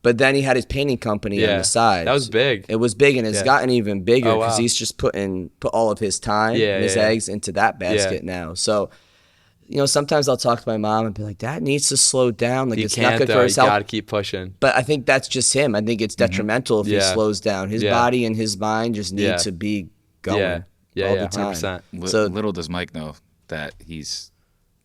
But then he had his painting company on Yeah. the side. That was big. It was big, and it's Yeah. gotten even bigger Oh, because wow. he's just put all of his time Yeah, and his yeah, yeah. eggs into that basket now. So, sometimes I'll talk to my mom and be like, "Dad needs to slow down. Like You it's not can't good though. for You his health." gotta keep pushing. But I think that's just him. I think it's detrimental if he Yeah. slows down. His Yeah. body and his mind just need Yeah. to be going Yeah. all Yeah. the time. 100%. So- Little does Mike know that he's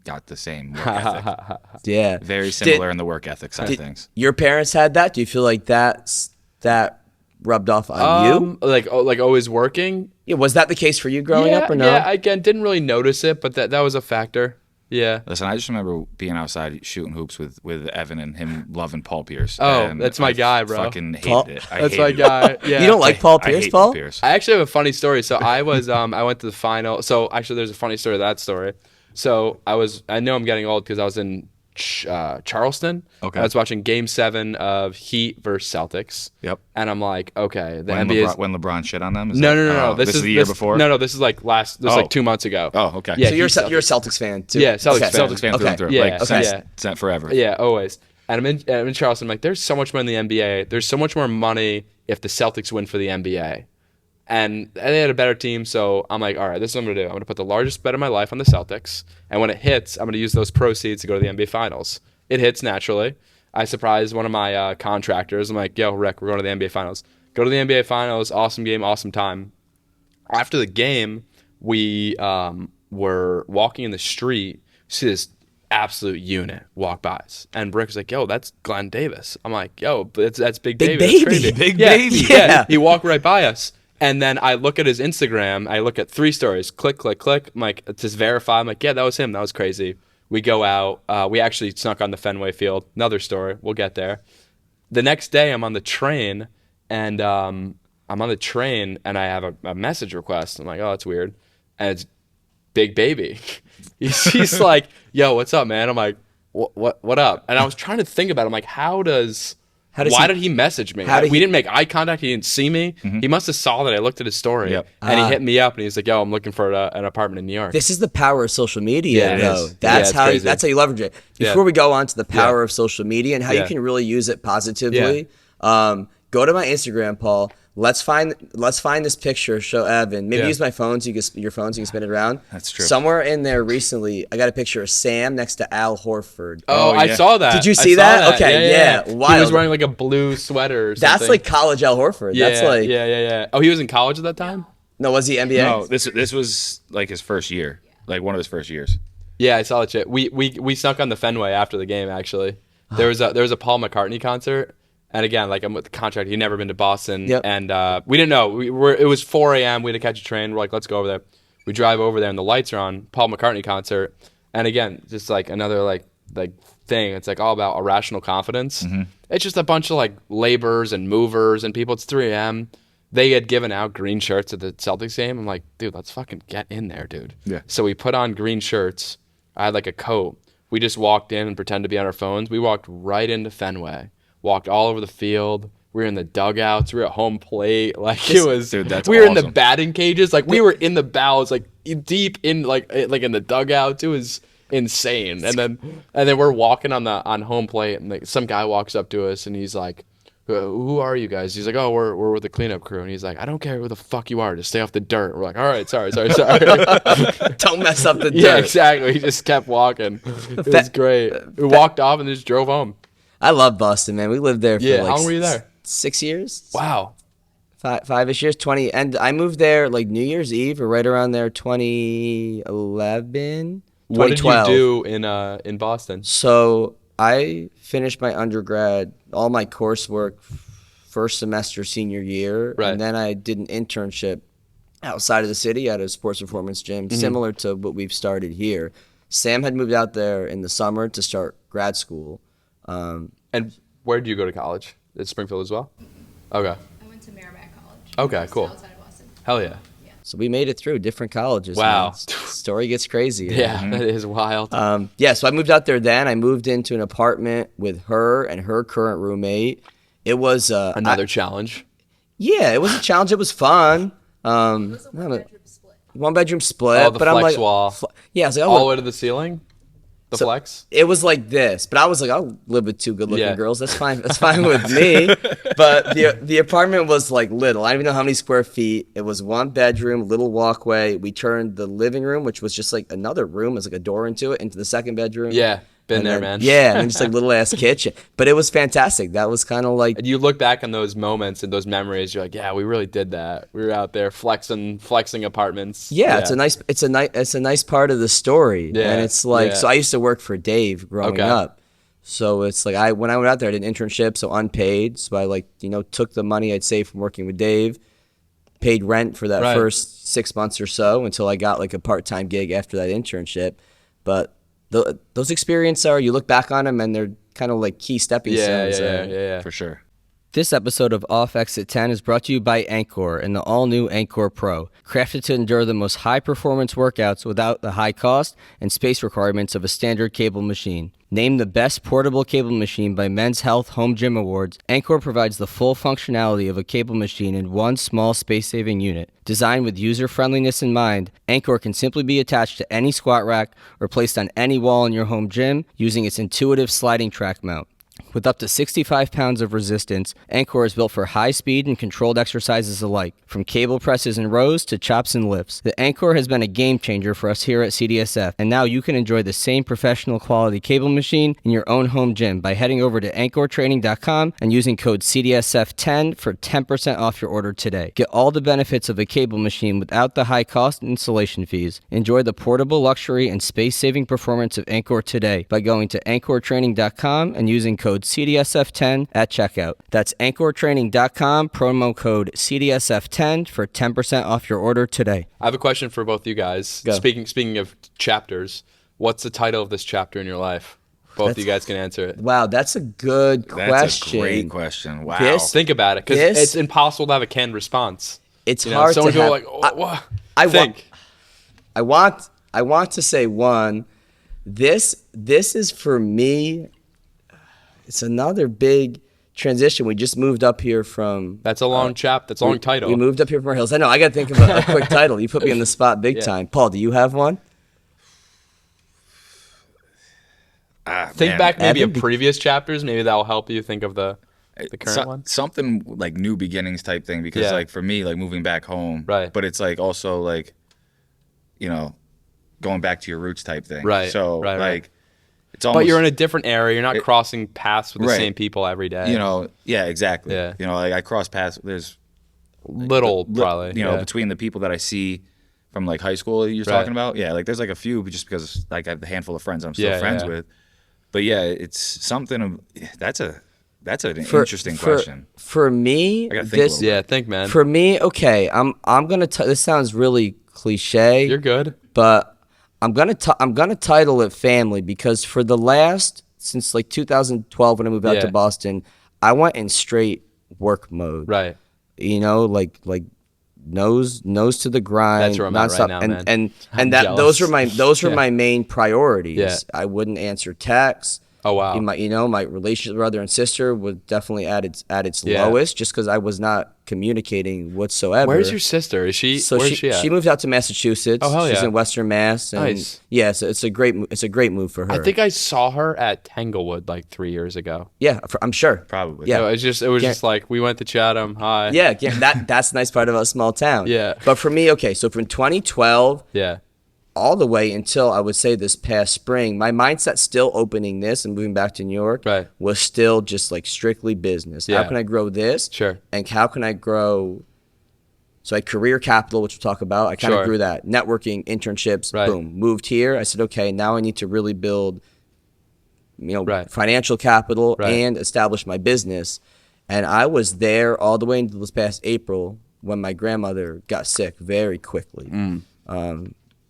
got the same work ethic. Yeah, Very similar in the work ethic side of things. Your parents had that. Do you feel like that rubbed off on you? Like always working. Yeah, was that the case for you growing up or no? Yeah, again, didn't really notice it, but that was a factor. Yeah. Listen, I just remember being outside shooting hoops with Evan and him loving Paul Pierce. Oh, and that's my I guy, bro. Fucking hated Paul- it. I That's my hated it. guy. Yeah. You don't like Paul I Pierce, hate Paul? Pierce. I actually have a funny story. So I was I went to the final. So actually, there's a funny story to that story. So I know I'm getting old because I was in Charleston. Okay. I was watching Game 7 of Heat versus Celtics. Yep. And I'm like, okay, the When NBA is when LeBron shit on them? Is no. oh, this is the year before? No, this is like Oh. 2 months ago. Oh, okay. Yeah, So you're Heat you're a Celtics fan too. Yeah, Celtics Okay. fan. Celtics fan through and through. Yeah, Like, okay. since forever. Yeah, always. And I'm in Charleston. I'm like, there's so much money in the NBA. There's so much more money if the Celtics win for the NBA. And they had a better team, so I'm like, all right, this is what I'm going to do. I'm going to put the largest bet of my life on the Celtics. And when it hits, I'm going to use those proceeds to go to the NBA Finals. It hits naturally. I surprised one of my contractors. I'm like, yo, Rick, we're going to the NBA Finals. Go to the NBA Finals. Awesome game, awesome time. After the game, we were walking in the street. See this absolute unit walk by us. And Rick was like, yo, that's Glenn Davis. I'm like, yo, that's Big Big Baby. That's Baby. crazy. Big Yeah, Baby. Yeah. Yeah. He walked right by us. And then I look at his Instagram. I look at 3 stories. Click, click, click. I'm like, just verify. I'm like, yeah, that was him. That was crazy. We go out. We actually snuck on the Fenway Field. Another story. We'll get there. The next day, I'm on the train, and I have a message request. I'm like, oh, that's weird. And it's Big Baby. He's like, yo, what's up, man? I'm like, what up? And I was trying to think about it. I'm like, why did he message me? We didn't make eye contact. He didn't see me. He must have saw that I looked at his story. Yep. And he hit me up, and he's like, yo, I'm looking for an apartment in New York. This is the power of social media, Yeah, it though. is. That's Yeah, it's crazy. you leverage it. Yeah. Before we go on to the power Yeah. of social media and how you Yeah. can really use it positively, go to my Instagram, Paul. Let's find this picture. Show Evan. Maybe Yeah. use my phone so you can your phone so you can spin it around. That's true. Somewhere in there recently, I got a picture of Sam next to Al Horford. Oh, I yeah. saw that. Did you I see saw that? Okay, yeah, He wild. was wearing like a blue sweater or something. That's like college Al Horford. yeah, That's like yeah. Oh, he was in college at that time? no, was he NBA? No, this was like his first year, like one of his first years. Yeah, I saw that shit. We snuck on the Fenway after the game, actually. There was a Paul McCartney concert, and again, like I'm with the contract. He'd never been to Boston, Yep. and we didn't know. It was 4 a.m. We had to catch a train. We're like, let's go over there. We drive over there, and the lights are on. Paul McCartney concert, and again, just like another like thing. It's like all about irrational confidence. It's just a bunch of like laborers and movers and people. It's 3 a.m. They had given out green shirts at the Celtics game. I'm like, dude, let's fucking get in there, dude. Yeah. So we put on green shirts. I had like a coat. We just walked in and pretended to be on our phones. We walked right into Fenway, walked all over the field. We were in the dugouts. We were at home plate. Like it was, dude, that's we were in the awesome. batting cages. Like we were in the bows, like deep in like in the dugouts. It was insane. And then we're walking on home plate, and like some guy walks up to us, and he's like, "Who are you guys?" He's like, "Oh, we're with the cleanup crew." And he's like, "I don't care who the fuck you are. Just stay off the dirt." We're like, "All right, sorry." Don't mess up the dirt. Yeah, exactly. He just kept walking. It was great. We walked off and just drove home. I love Boston, man. We lived there for Yeah, like how long were you there? 6 years. Wow. Five-ish years, 20. And I moved there like New Year's Eve or right around there, 2011, What did you 2012. do in Boston? So I finished my undergrad, all my coursework, first semester senior year, Right. and then I did an internship outside of the city at a sports performance gym, similar to what we've started here. Sam had moved out there in the summer to start grad school. And where did you go to college? At Springfield as well? Okay. I went to Merrimack College. Okay, just cool. Outside of Boston. Hell yeah. So we made it through different colleges. Wow. Man. Story gets crazy. Yeah, that is wild. Yeah, so I moved out there then. I moved into an apartment with her and her current roommate. It was Another challenge. yeah, it was a challenge. It was fun. It was a one-bedroom split. One bedroom split. Oh, the but I'm flex like, wall. yeah, I was like, All the oh, way to the ceiling? The So- flex? it was like this. But I was like, I'll live with two good looking Yeah. girls. That's fine. That's fine with me. But the apartment was like little. I don't even know how many square feet. It was one bedroom, little walkway. We turned the living room, which was just like another room, there's like a door into it, into the second bedroom. Yeah, been And there, then- man. Yeah, and then just like little ass kitchen. But it was fantastic. That was kind of like And you look back on those moments and those memories, you're like, yeah, we really did that. We were out there flexing apartments. yeah, it's a nice part of the story. Yeah, And it's like, yeah. so I used to work for Dave growing Okay. up. So it's like when I went out there, I did an internship, so unpaid. So I took the money I'd saved from working with Dave, paid rent for that Right. first 6 months or so until I got like a part-time gig after that internship. But those experiences you look back on them and they're kind of like key stepping stones. Yeah. For sure. This episode of Off Exit 10 is brought to you by Anchor and the all-new Anchor Pro. Crafted to endure the most high-performance workouts without the high cost and space requirements of a standard cable machine. Named the best portable cable machine by Men's Health Home Gym Awards, Anchor provides the full functionality of a cable machine in one small space-saving unit. Designed with user-friendliness in mind, Anchor can simply be attached to any squat rack or placed on any wall in your home gym using its intuitive sliding track mount. With up to 65 pounds of resistance, Anchor is built for high speed and controlled exercises alike, from cable presses and rows to chops and lifts. The Anchor has been a game changer for us here at CDSF, and now you can enjoy the same professional quality cable machine in your own home gym by heading over to anchortraining.com and using code CDSF10 for 10% off your order today. Get all the benefits of a cable machine without the high cost and installation fees. Enjoy the portable luxury and space-saving performance of Anchor today by going to anchortraining.com and using code CDSF10 at checkout. That's anchortraining.com, promo code CDSF10 for 10% off your order today. I have a question for both you guys. Go. Speaking of chapters, what's the title of this chapter in your life? Both of you guys can answer it. Wow, that's a good question. That's a great question. Wow. This- Think about it, because This- it's impossible to have a canned response. It's You know, hard someone to go have. like, oh, what? I wa- Think. I want to say one. This is for me. It's another big transition. We just moved up here from. That's a long That's a long title. We moved up here from our hills. I know. I got to think of a quick title. You put me on the spot big Yeah. time. Paul, do you have one? Think Man. back maybe Evan, of previous chapters. Maybe that will help you think of the current So- one. Something like new beginnings type thing, because Yeah. like for me, like moving back home, Right. But it's like also like, going back to your roots type thing, Right, So right. like, it's almost. But you're in a different area. You're not crossing paths with the Right. same people every day. yeah, exactly. Yeah. Like I cross paths. There's Little, probably. yeah. between the people that I see from like high school you're Right. talking about, yeah, like there's like a few just because like I have a handful of friends I'm still Yeah, friends yeah. with. But yeah, it's something of that's an interesting question. For me, I gotta think a this little bit. Yeah, think, man. for me, okay, I'm gonna. This sounds really cliche. You're good. But I'm gonna title it family because for the last since like 2012 when I moved out to Yeah. Boston, I went in straight work mode. Right. You know, like nose to the grind. That's where I'm at right nonstop. now, and man. and I'm and that jealous. those were Yeah. my main priorities. Yeah. I wouldn't answer texts. Oh, wow. My relationship with brother and sister was definitely at its Yeah. lowest just because I was not communicating whatsoever. Where's your sister? Is she? So where's she at? she moved out to Massachusetts. Oh, hell She's yeah. in Western Mass. And Nice. Yeah, so it's a great move for her. I think I saw her at Tanglewood like 3 years ago. yeah, I'm sure. Probably. Yeah. So it was Yeah. just like we went to Chatham. Hi. Yeah, that's the nice part about a small town. Yeah. But for me, okay, so from 2012 Yeah. all the way until I would say this past spring, my mindset still opening this and moving back to New York Right. was still just like strictly business. Yeah. How can I grow this? Sure. And how can I grow? So I had career capital, which we'll talk about. I kind of Sure. grew that. Networking, internships, Right. boom. Moved here. I said, okay, now I need to really build, Right. financial capital Right. and establish my business. And I was there all the way until this past April when my grandmother got sick very quickly.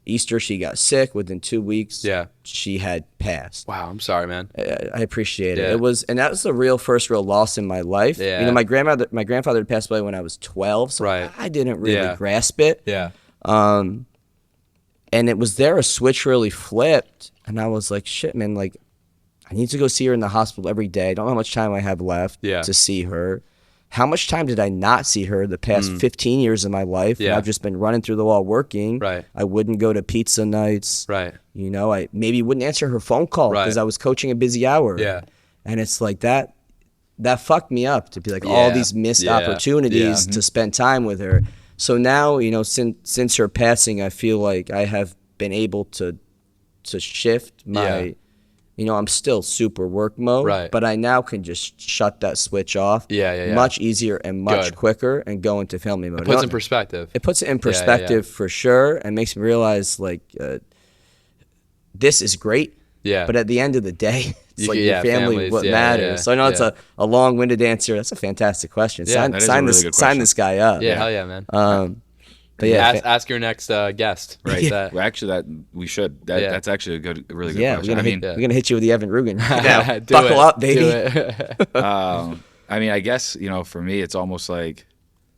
Easter, she got sick. Within 2 weeks, Yeah. she had passed. Wow. I'm sorry, man. I appreciate it. Yeah. It was, and that was the first real loss in my life. Yeah. My grandfather had passed away when I was 12, so Right. I didn't really Yeah. grasp it. Yeah. And it was there a switch really flipped, and I was like, shit, man, like I need to go see her in the hospital every day. I don't know how much time I have left Yeah. to see her. How much time did I not see her the past 15 years of my life? And Yeah. I've just been running through the wall working. Right. I wouldn't go to pizza nights. Right. I maybe wouldn't answer her phone call because Right. I was coaching a busy hour. Yeah. And it's like that fucked me up to be like all Yeah. these missed Yeah. opportunities Yeah. to spend time with her. So now, since her passing, I feel like I have been able to shift my I'm still super work mode, Right. but I now can just shut that switch off Yeah. much easier and much Good. quicker and go into family mode. It puts in perspective. It puts it in perspective for sure and makes me realize like this is great. Yeah. But at the end of the day, it's like your family family's- what yeah, matters. yeah, So I know it's yeah. a long-winded answer. That's a fantastic question. Yeah, that is a really good question. Sign this guy up. Yeah. Hell yeah, man. But yeah, ask your next guest. Right. That. Well, actually, we should. Yeah. That's actually a really good yeah, question. we're gonna hit you with the Evan Rugen. Do Buckle it. up, baby. Do it. I mean, I guess for me, it's almost like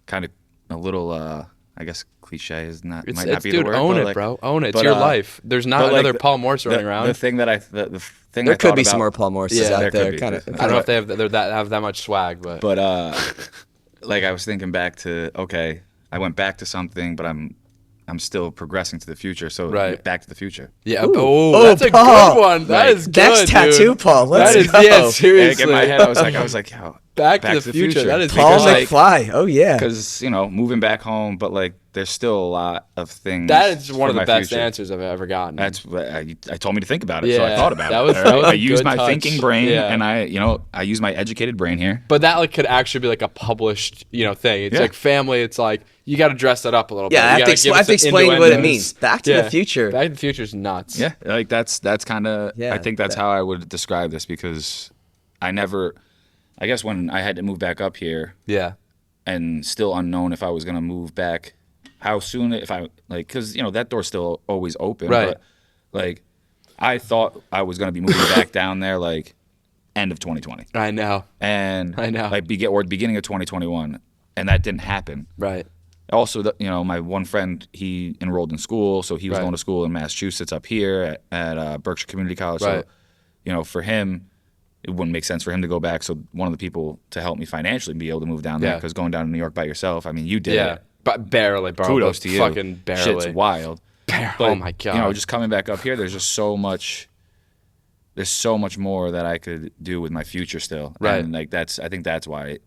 kind of a little. I guess cliche is not might not be dude, the word. own but it, like- bro. Own it. It's but, your life. There's not but, like, another Paul Morse running around. The thing that the thing There I could thought be about, some more Paul Morses Yeah, out there there. could be. Kind of. I don't know if they have that much swag, but But like I was thinking back to I went back to something, but I'm still progressing to the future. So Right. Back to the Future. yeah. Ooh. Oh, that's a Paul. good one. That Right. is good. Next tattoo, dude. Paul. Let's That is go. yeah. Like, Seriously. in my head, I was like, yo, Back to the future. That is Paul because, like- McFly. Oh yeah. because moving back home, but like there's still a lot of things. that is one for of the my best future. answers I've ever gotten. That's what I told me to think about it, so I Yeah, thought about that it. was- all that right? was a I used good my touch. thinking brain, Yeah. and I use my educated brain here. But that could actually be like a published, thing. It's Yeah. like family. It's like you got to dress that up a little Yeah, bit. I You have to gotta give us the explain what it innuendos. means. Back to the Future. Back to the Future's nuts. Yeah, like that's kind of. Yeah, I think that's how I would describe this because I guess when I had to move back up here Yeah. and still unknown if I was gonna move back, how soon if I because that door's still always open. Right. But I thought I was gonna be moving back down there end of 2020. I know. And I know. or beginning of 2021, and that didn't happen. Right. Also, my one friend, he enrolled in school, so he was Right. going to school in Massachusetts up here at Berkshire Community College. Right. So, for him, it wouldn't make sense for him to go back. So one of the people to help me financially be able to move down there, Yeah. because going down to New York by yourself, I mean, you did Yeah. it. But barely, bro. Kudos But to you. Fucking barely. Shit's wild. Oh But, my god. just coming back up here, there's just so much. There's so much more that I could do with my future still, Right. And I think that's why,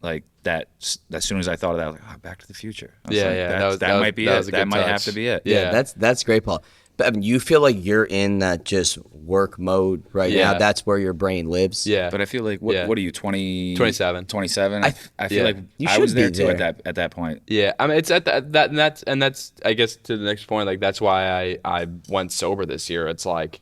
that as soon as I thought of that, I was like, Back to the Future. I was Yeah, like, yeah, That that might be was it. a That good might have touch. to be it. Yeah. That's great, Paul. But I mean, you feel like you're in that just work mode right Yeah. now. That's where your brain lives. Yeah. But I feel like Yeah. what are you 20 27. 27? I feel yeah. like You I was should be there too there. at that point. Yeah, I mean it's at that and that's I guess to the next point, like that's why I went sober this year. It's like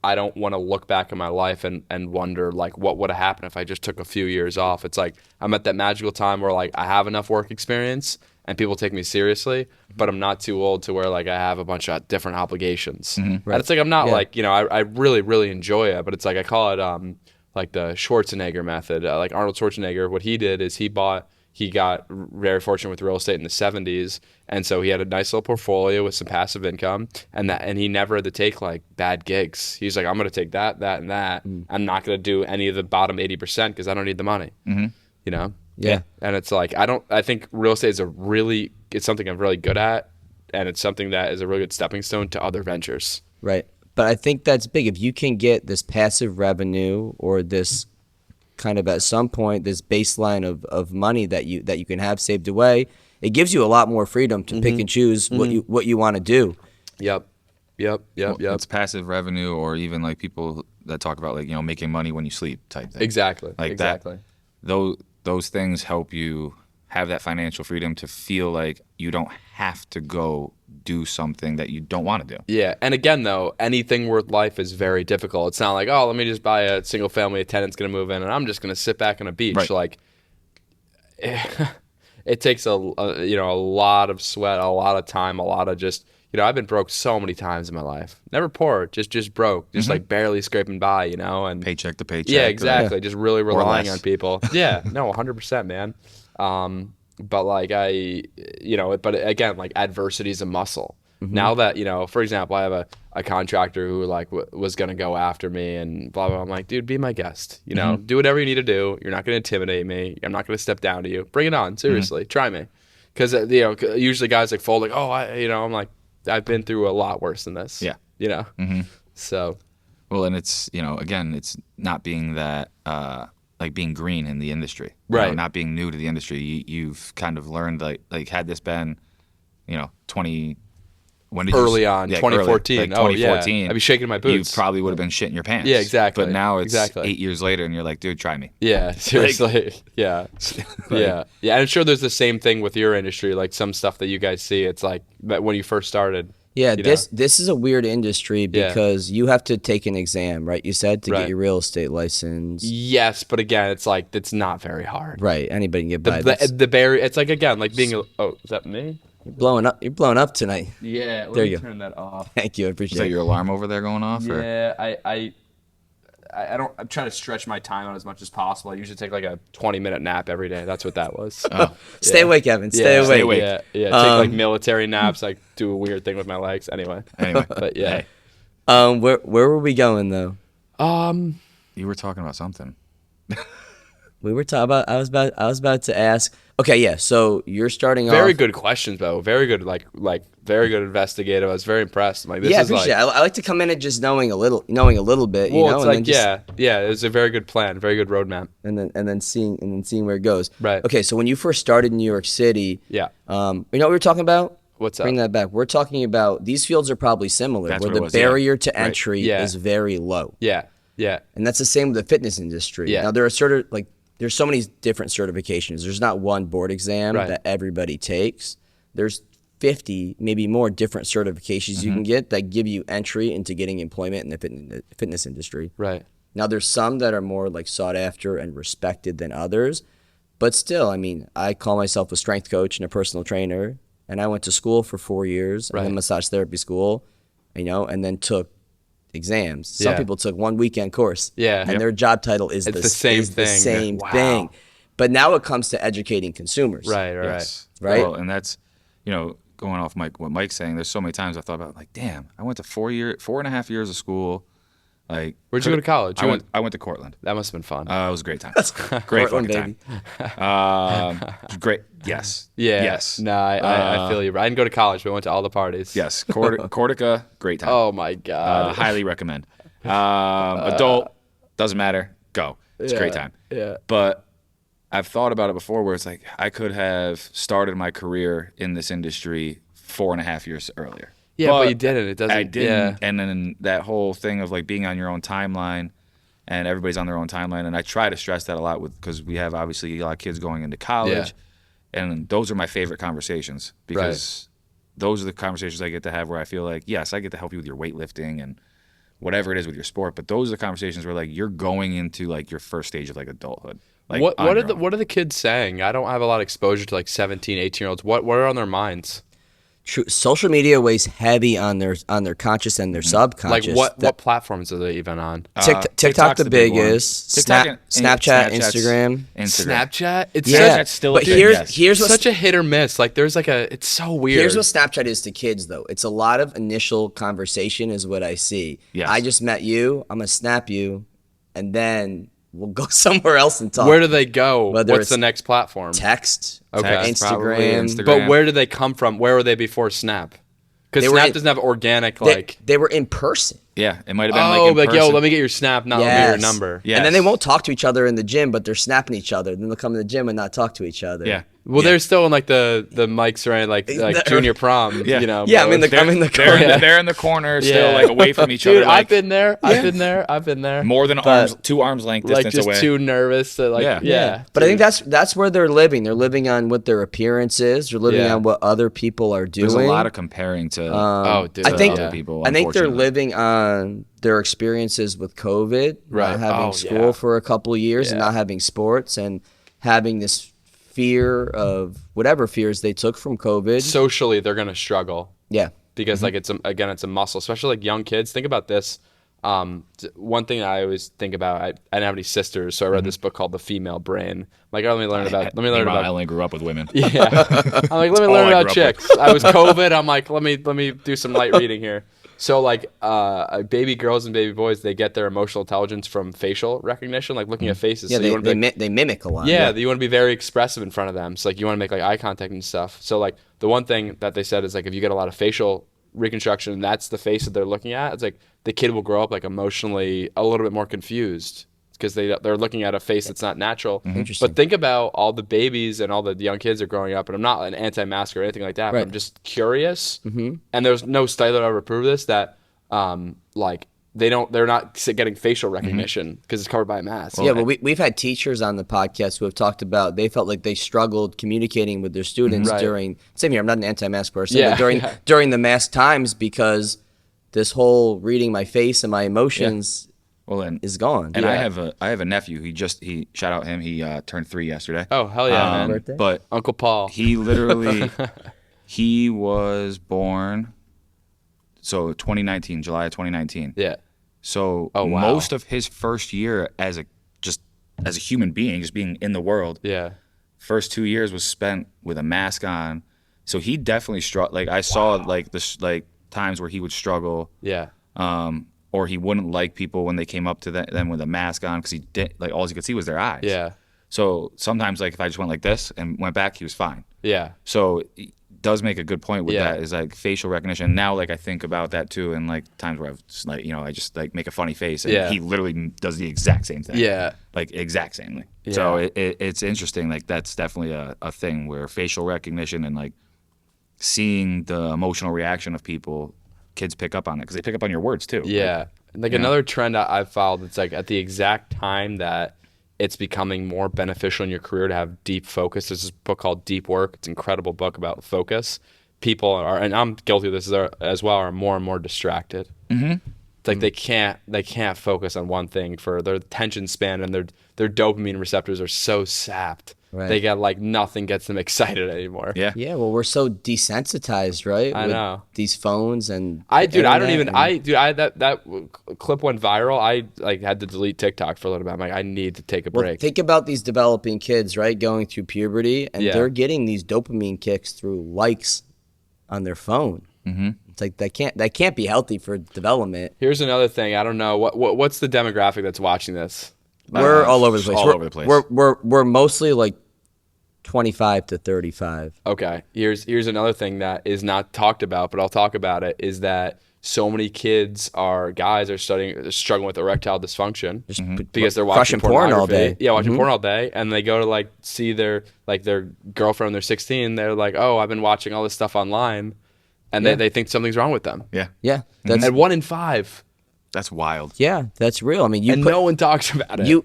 I don't want to look back in my life and wonder like what would have happened if I just took a few years off. It's like I'm at that magical time where like I have enough work experience and people take me seriously, but I'm not too old to where like I have a bunch of different obligations. And it's like I'm not like, you know, I really, really enjoy it, but it's like I call it like the Schwarzenegger method. Like Arnold Schwarzenegger, what he did is he got very fortunate with real estate in the 70s, and so he had a nice little portfolio with some passive income, and he never had to take like bad gigs. He's like, I'm going to take that, and that. I'm not going to do any of the bottom 80% because I don't need the money. You know? Yeah. And it's like I think real estate is it's something I'm really good at, and it's something that is a really good stepping stone to other ventures. Right. But I think that's big. If you can get this passive revenue or this kind of at some point this baseline of money that you can have saved away, it gives you a lot more freedom to pick and choose what you want to do. Yep. It's passive revenue, or even like people that talk about like, you know, making money when you sleep type thing. Exactly. Like exactly. that. Those things help you have that financial freedom to feel like you don't have to go do something that you don't want to do. Yeah, and again though, anything worth life is very difficult. It's not like, oh, let me just buy a single family, a tenant's gonna move in, and I'm just gonna sit back on a beach. Right. Like, it takes a lot of sweat, a lot of time, a lot of just, you know, I've been broke so many times in my life. Never poor, just broke, just like barely scraping by, you know, and Paycheck to paycheck. yeah, exactly, just really relying less. on people. Yeah, no, 100%, man. But like but again, like adversity is a muscle. Now that, you know, for example, I have a contractor who like was going to go after me and blah, blah. I'm like, dude, be my guest, you know, do whatever you need to do. You're not going to intimidate me. I'm not going to step down to you. Bring it on. Seriously. Try me. Cause you know, usually guys like fold like, oh, I'm like, I've been through a lot worse than this. Yeah. You know? So. Well, and it's, you know, again, it's not being that, like being green in the industry, you Right? know, not being new to the industry. You've kind of learned like had this been, you know, when did early you, on, yeah, 2014. Like Oh, 2014. yeah. I'd be shaking my boots. You probably would have been shitting your pants. Yeah, exactly. But now it's Exactly. 8 years later, and you're like, dude, try me. Yeah, seriously. Yeah. Yeah. Yeah. And I'm sure there's the same thing with your industry, like some stuff that you guys see. It's like when you first started. Yeah, you this is a weird industry Yeah. because you have to take an exam, right? You said to Right. get your real estate license. Yes, but again, it's like it's not very hard. Right, anybody can get by. The barrier. It's like again, like being. Oh, is that me? You're blowing up tonight. Yeah. There you go. Turn that off. Thank you, I Is appreciate that it. your alarm over there going off? Or? Yeah, I don't. I'm trying to stretch my time out as much as possible. I usually take like a 20-minute nap every day. That's what that was. Stay awake, Evan. Stay awake. Yeah, yeah. Take like military naps. Like do a weird thing with my legs. Anyway, but yeah. Hey, Where were we going though? you were talking about something. We were talking about. I was about to ask. Okay, yeah. So you're starting off. Very good questions, though. Very good, like very good investigative. I was very impressed. I'm like, this Yeah, I is appreciate like, it. I like to come in and just knowing a little bit. well, You know, it's and like, then yeah. It was a very good plan, very good roadmap. and then seeing where it goes. Right. Okay, so when you first started in New York City, Yeah. you know what we were talking about? What's up? Bring that back. We're talking about these fields are probably similar, That's where what it the was, yeah. barrier to Right. entry Yeah. is very low, Yeah. Yeah. and that's the same with the fitness industry. Yeah. Now there are there's so many different certifications. There's not one board exam Right. that everybody takes. There's 50, maybe more different certifications Mm-hmm. you can get that give you entry into getting employment in the fitness industry. Right. Now, there's some that are more like sought after and respected than others, but still, I mean, I call myself a strength coach and a personal trainer, and I went to school for 4 years, and Right. then massage therapy school, you know, and then took exams. Some Yeah. people took one weekend course, Yeah. and Yep. their job title is It's the same is thing. The same Wow. thing. But now it comes to educating consumers. Right. Right. Yes. Right? Well, and that's, you know, going off what Mike's saying, there's so many times I thought about, like, damn, I went to 4.5 years of school. Like, Where'd you go to college? I went to Cortland. That must have been fun. It was a great time. Great Portland, fucking baby. time. Great. Yes. Yeah. Yes. No, I feel you. I didn't go to college, but I went to all the parties. Yes. Cortica, great time. Oh my god. Highly recommend. Adult, doesn't matter. Go. It's a great time. Yeah. But I've thought about it before where it's like I could have started my career in this industry 4.5 years earlier. Yeah, but you didn't. It doesn't. I didn't. Yeah. And then that whole thing of like being on your own timeline, and everybody's on their own timeline. And I try to stress that a lot because we have obviously a lot of kids going into college, and those are my favorite conversations because those are the conversations I get to have where I feel like, yes, I get to help you with your weightlifting and whatever it is with your sport. But those are the conversations where like you're going into like your first stage of like adulthood. Like what on are your the own. what are the kids saying? I don't have a lot of exposure to like 17, 18-year-olds. What are on their minds? True. Social media weighs heavy on their conscious and their Like subconscious. what platforms are they even on? TikTok the big one. biggest. TikTok and Snapchat, Snapchat's Instagram. Snapchat? It's Yeah, Snapchat's still but a thing, here's yes. here's what such a hit or miss. Like there's like it's so weird. Here's what Snapchat is to kids, though. It's a lot of initial conversation, is what I see. Yes. I just met you. I'm gonna snap you, and then we'll go somewhere else and talk. Where do they go? Whether What's it's the next platform? Text, Okay. Text, probably, Instagram. Instagram. But where did they come from? Where were they before Snap? Because They were Snap in- doesn't have organic They, they were in person. Yeah, it might have been oh, like in like yo, person. let me get your Snap, not let me get your Yes. number. Yes. And then they won't talk to each other in the gym, but they're snapping each other. Then they'll come to the gym and not talk to each other. Yeah. Well, they're still in like the mics right, like junior prom. Yeah. You know. Yeah, bro. I'm in the corner. They're in the corner, still Yeah. like away from each Dude, other. Like, I've been there. I've been there. more than two arms length Like distance just away. too nervous to like. Yeah. Yeah. But I think that's where they're living. They're living on what their appearance is. They're living Yeah. on what other people are doing. There's a lot of comparing to Oh, dude. I think other people. I think they're unfortunately. living on their experiences with COVID, Right. not having Oh, school yeah. for a couple of years and Yeah. not having sports and having this fear of whatever fears they took from COVID. Socially, they're gonna struggle Yeah. because like it's a muscle, especially like young kids. Think about this. One thing I always think about, I didn't have any sisters, so I read this book called The Female Brain. Like, let me learn about. I only grew up with women. Yeah, I'm like, let me all learn I about grew up chicks. I was COVID. I'm like, let me do some light reading here. So like, baby girls and baby boys, they get their emotional intelligence from facial recognition, like looking at faces. Yeah, so you wanna be like, they mimic a lot. yeah, you want to be very expressive in front of them. So like you want to make like eye contact and stuff. So like the one thing that they said is like if you get a lot of facial reconstruction and that's the face that they're looking at, it's like the kid will grow up like emotionally a little bit more confused because they're looking at a face that's not natural. Interesting. But think about all the babies and all the young kids are growing up, and I'm not an anti-mask or anything like that, but Right. I'm just curious. And there's no study that ever proved this that like they're not getting facial recognition because it's covered by a mask. Yeah, well, we've had teachers on the podcast who have talked about they felt like they struggled communicating with their students Right. during. Same here. I'm not an anti-mask person. Yeah, but yeah. during the mask times because this whole reading my face and my emotions Well, and is gone. and Yeah. I have a nephew. He shout out him. He turned 3 yesterday. Oh hell yeah, man! Birthday? But Uncle Paul. he literally he was born so 2019, July of 2019. Yeah. So Oh, wow. most of his first year as a human being, just being in the world, Yeah. first 2 years was spent with a mask on. So he definitely struggled. Like I saw like this like times where he would struggle, Yeah. or he wouldn't like people when they came up to them with a mask on because he did like all he could see was their eyes. Yeah. So sometimes like if I just went like this and went back, he was fine. Yeah. So it does make a good point with Yeah. that is like facial recognition. Now like I think about that too, and like times where I've just, like I just like make a funny face and Yeah. he literally does the exact same thing. Yeah. Like exact same thing. So Yeah. it's interesting. Like that's definitely a thing where facial recognition and like seeing the emotional reaction of people, kids pick up on it because they pick up on your words too. Yeah. Like you know? another trend I've followed, it's like at the exact time that it's becoming more beneficial in your career to have deep focus. There's this book called Deep Work. It's an incredible book about focus. People are, and I'm guilty of this as well, are more and more distracted. Mm-hmm. It's like they can't focus on one thing for their attention span, and their dopamine receptors are so sapped. Right. They get like nothing gets them excited anymore. Yeah. Yeah, well, we're so desensitized, right? I with know. these phones and I the don't internet even and- that clip went viral. I like had to delete TikTok for a little bit. I'm like, I need to take a Well, break. think about these developing kids, right, going through puberty, and Yeah. they're getting these dopamine kicks through likes on their phone. Mm-hmm. It's like that can't be healthy for development. Here's another thing. I don't know what's the demographic that's watching this. We're all over the place. all We're- over the place. We're mostly like 25 to 35. Okay. Here's another thing that is not talked about, but I'll talk about it. Is that so many guys are struggling with erectile dysfunction because they're watching crushing porn all pornography. day. Yeah, watching porn all day, and they go to like see their girlfriend when they're 16. They're like, oh, I've been watching all this stuff online, and they think something's wrong with them. Yeah. Yeah, that's And 1 in 5, That's wild. that's real. I mean, you and put no one talks about it.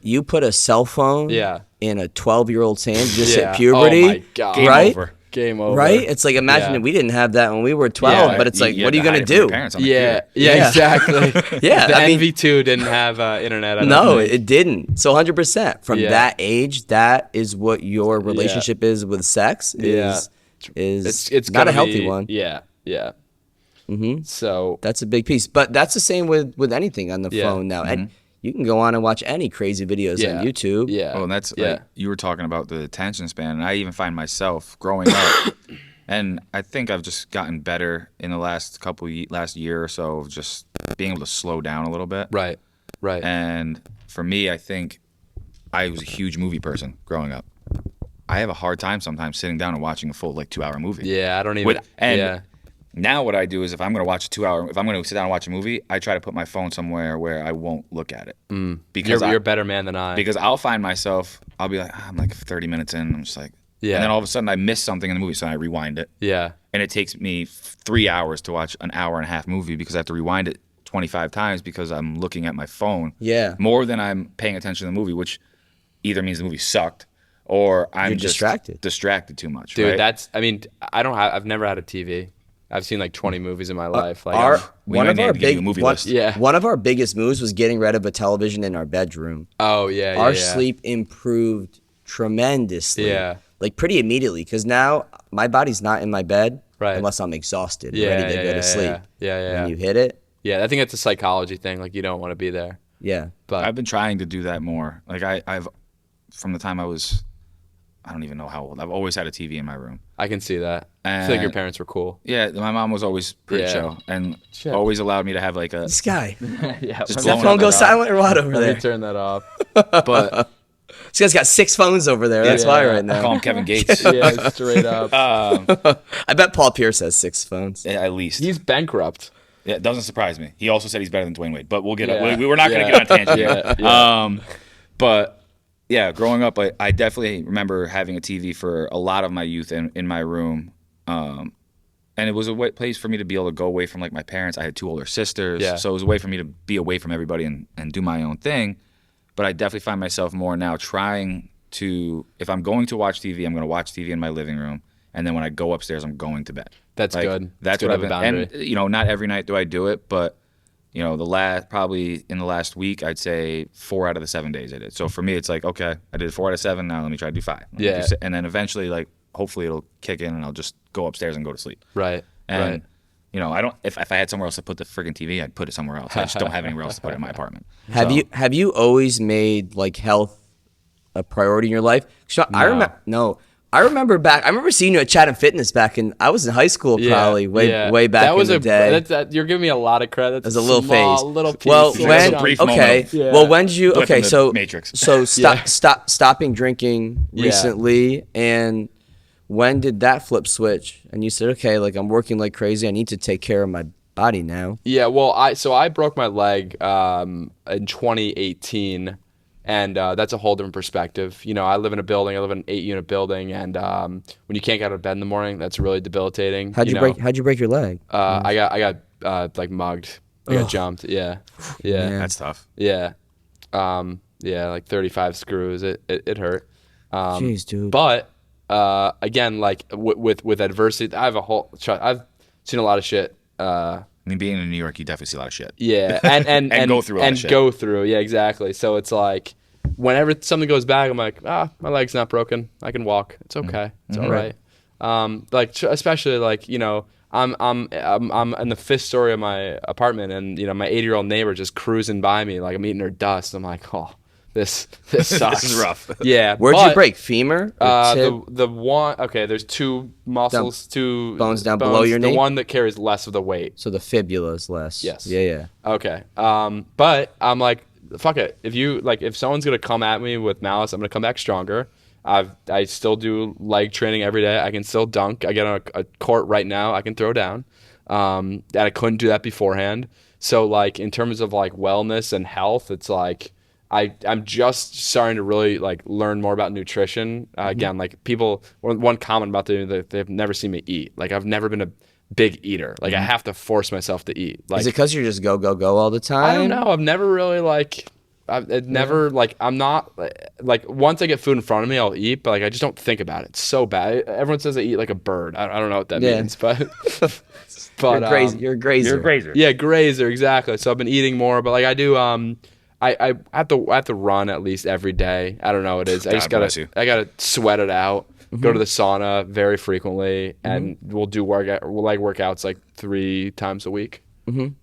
you put a cell phone Yeah. in a 12-year-old's hand just Yeah. at puberty, Oh my God. Game right? over. game over. Right? It's like, imagine Yeah. if we didn't have that when we were 12, Yeah, but it's like, You what are you had going to to hide it from your do? parents on the Yeah, computer. yeah, Yeah. exactly. Yeah, the I mean- NV2 didn't have internet. I don't No, think. it didn't. So 100% from Yeah. that age, that is what your relationship is with sex Yeah. is It's not gonna a healthy be- one. Yeah, yeah. Mm-hmm. So That's a big piece. But that's the same with anything on the Yeah. phone now. And you can go on and watch any crazy videos yeah, on YouTube. Yeah. Well, and that's yeah. like you were talking about the attention span, and I even find myself growing up, and I think I've just gotten better in the last last year or so of just being able to slow down a little bit. Right. Right. And for me, I think I was a huge movie person growing up. I have a hard time sometimes sitting down and watching a full 2-hour movie. yeah, I don't even. And yeah. now what I do is if I'm going to watch if I'm going to sit down and watch a movie, I try to put my phone somewhere where I won't look at it. Because You're a better man than I. because I'll find myself, I'll be like, I'm like 30 minutes in, I'm just like, Yeah. And then all of a sudden I miss something in the movie, so I rewind it. yeah. And it takes me 3 hours to watch an hour and a half movie because I have to rewind it 25 times because I'm looking at my phone Yeah. more than I'm paying attention to the movie, which either means the movie sucked or I'm You're just distracted too much. Dude, right? I've never had a TV. I've seen like 20 movies in my life. Like, We might need to give you a movie list. Yeah. One of our biggest moves was getting rid of a television in our bedroom. oh yeah, Our yeah. sleep improved tremendously. Yeah. Like pretty immediately, because now my body's not in my bed Right. unless I'm exhausted, Yeah, ready to yeah, go yeah, to sleep. yeah. When you hit it, Yeah, I think it's a psychology thing. Like you don't want to be there. yeah. But I've been trying to do that more. Like I've from the time I don't even know how old. I've always had a TV in my room. I can see that. I feel like your parents were cool. Yeah, my mom was always pretty Yeah. chill and Shit. always allowed me to have like a. This guy, yeah. Just does blowing that phone up go the- silent or what over Let me there? turn that off. But This guy's got 6 phones over there. That's why Yeah. right I call now. him Kevin Gates. yeah, straight up. I bet Paul Pierce has 6 phones. At least. He's bankrupt. Yeah, it doesn't surprise me. He also said he's better than Dwayne Wade, but we'll get Yeah. we're not going to Yeah. get on a tangent. Yeah. here. Yeah. But yeah, growing up, I definitely remember having a TV for a lot of my youth in my room. And it was a place for me to be able to go away from like my parents. I had 2 older sisters, Yeah. so it was a way for me to be away from everybody and do my own thing. But I definitely find myself more now trying to, if I'm going to watch TV, I'm going to watch TV in my living room. And then when I go upstairs, I'm going to bed. That's good. That's Good what to I've have been. a boundary. And not every night do I do it, but probably in the last week, I'd say 4 out of the 7 days I did. So for me, it's like, okay, I did 4 out of 7. Now let me try to do 5. Let me Yeah. do 6. And then eventually, like, hopefully it'll kick in and I'll just go upstairs and go to sleep. Right. And right. I don't. If I had somewhere else to put the friggin' TV, I'd put it somewhere else. I just don't have anywhere else to put it in my apartment. Have you always made like health a priority in your life? I remember back. I remember seeing you at Chatham Fitness back in. I was in high school, probably way back in the day. You're giving me a lot of credit. As a little phase. Little piece. Well, It's like when a brief moment okay, of- Yeah. well, when did you blip okay? in the So Matrix. so stopping drinking Yeah. recently, and when did that flip switch? And you said, okay, like I'm working like crazy. I need to take care of my body now. Yeah, well, I broke my leg in 2018, and that's a whole different perspective. I live in a building. I live in an 8-unit building, and when you can't get out of bed in the morning, that's really debilitating. How'd you break your leg? I got like mugged. I got jumped. Yeah, yeah, Man. That's tough. yeah, like 35 screws. It hurt. Jeez, dude. But again, like with adversity, I've seen a lot of shit. I mean, being in New York, you definitely see a lot of shit. Yeah, and go through a lot of shit. go through. Yeah, exactly. So it's like whenever something goes back, I'm like, my leg's not broken. I can walk. It's okay. It's all right. Especially like I'm in the 5th story of my apartment, and my 80-year-old neighbor just cruising by me like I'm eating her dust. I'm like, oh, this sucks. This is rough. Yeah. Where'd you break? Femur? Or tip? The one. Okay, there's 2 muscles, 2 bones down below your knee? The one that carries less of the weight. So the fibula is less. Yes. Yeah. Okay. But I'm like, fuck it. If someone's gonna come at me with malice, I'm gonna come back stronger. I still do leg training every day. I can still dunk. I get on a court right now. I can throw down. And I couldn't do that beforehand. So like in terms of like wellness and health, it's like I'm just starting to really like learn more about nutrition. Again, like people, one comment about they've never seen me eat. Like I've never been a big eater. Like I have to force myself to eat. Like, Is it because you're just go all the time? I don't know. I've never really like It never like I'm not like once I get food in front of me, I'll eat, but like I just don't think about it. It's so bad. Everyone says I eat like a bird. I don't know what that means, but You're crazy. You're a grazer. You're a grazer. yeah, grazer exactly. So I've been eating more, but like I do I have to run at least every day. I don't know what it is. I just bless you. gotta sweat it out. Go to the sauna very frequently, and we'll do workouts like 3 times a week.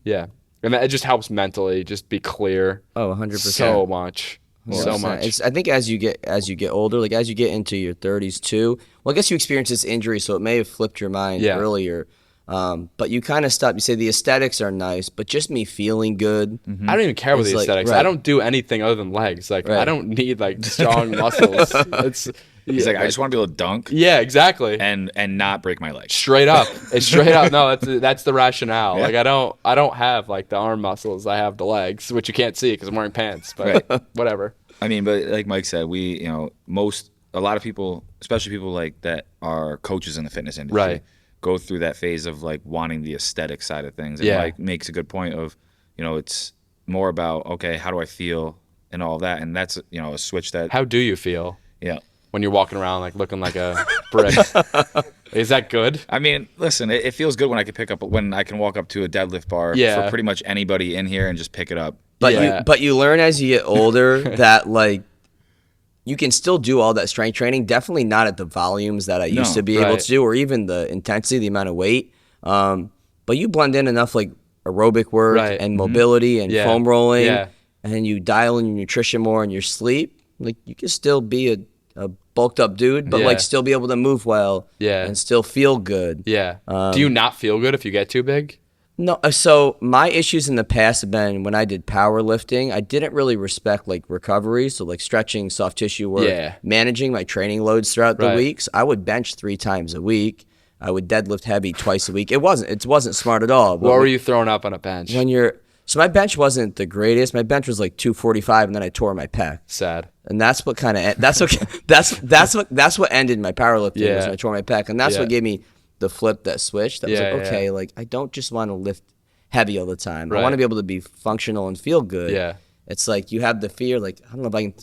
Yeah, and that, it just helps mentally, just be clear. Oh, 100%. So much, so much. I think as you get older, like as you get into your 30s too. Well, I guess you experienced this injury, so it may have flipped your mind earlier. But you kind of stop. You say the aesthetics are nice, but just me feeling good. I don't even care about the aesthetics. I don't do anything other than legs. Like I don't need like strong muscles. It's He's like, I just want to be able to dunk. Yeah, exactly. And not break my leg. Straight up. It's straight up. No, that's the rationale. Like I don't have like the arm muscles. I have the legs, which you can't see because I'm wearing pants. But whatever. I mean, but like Mike said, a lot of people, especially people like that are coaches in the fitness industry, go through that phase of like wanting the aesthetic side of things. And Mike makes a good point of, it's more about, okay, how do I feel and all that. And that's, a switch that. How do you feel? Yeah. When you're walking around like looking like a brick. Is that good? I mean, listen, it feels good when I can walk up to a deadlift bar for pretty much anybody in here and just pick it up. But you learn as you get older that like you can still do all that strength training. Definitely not at the volumes that I used to be able to do, or even the intensity, the amount of weight. But you blend in enough like aerobic work and mobility and foam rolling, and you dial in your nutrition more and your sleep. Like you can still be a bulked up dude, but like still be able to move well and still feel good. Yeah. Do you not feel good if you get too big? No. So my issues in the past have been when I did powerlifting, I didn't really respect like recovery. So like stretching, soft tissue work, managing my training loads throughout the weeks. I would bench 3 times a week. I would deadlift heavy twice a week. It wasn't smart at all. What were you throwing up on a bench? So my bench wasn't the greatest. My bench was like 245, and then I tore my pec. Sad. And that's what ended my powerlifting was when I tore my pec, and that's what gave me the flip, that switch. That was like, okay, like I don't just want to lift heavy all the time. I want to be able to be functional and feel good. Yeah. It's like you have the fear, like I don't know if I can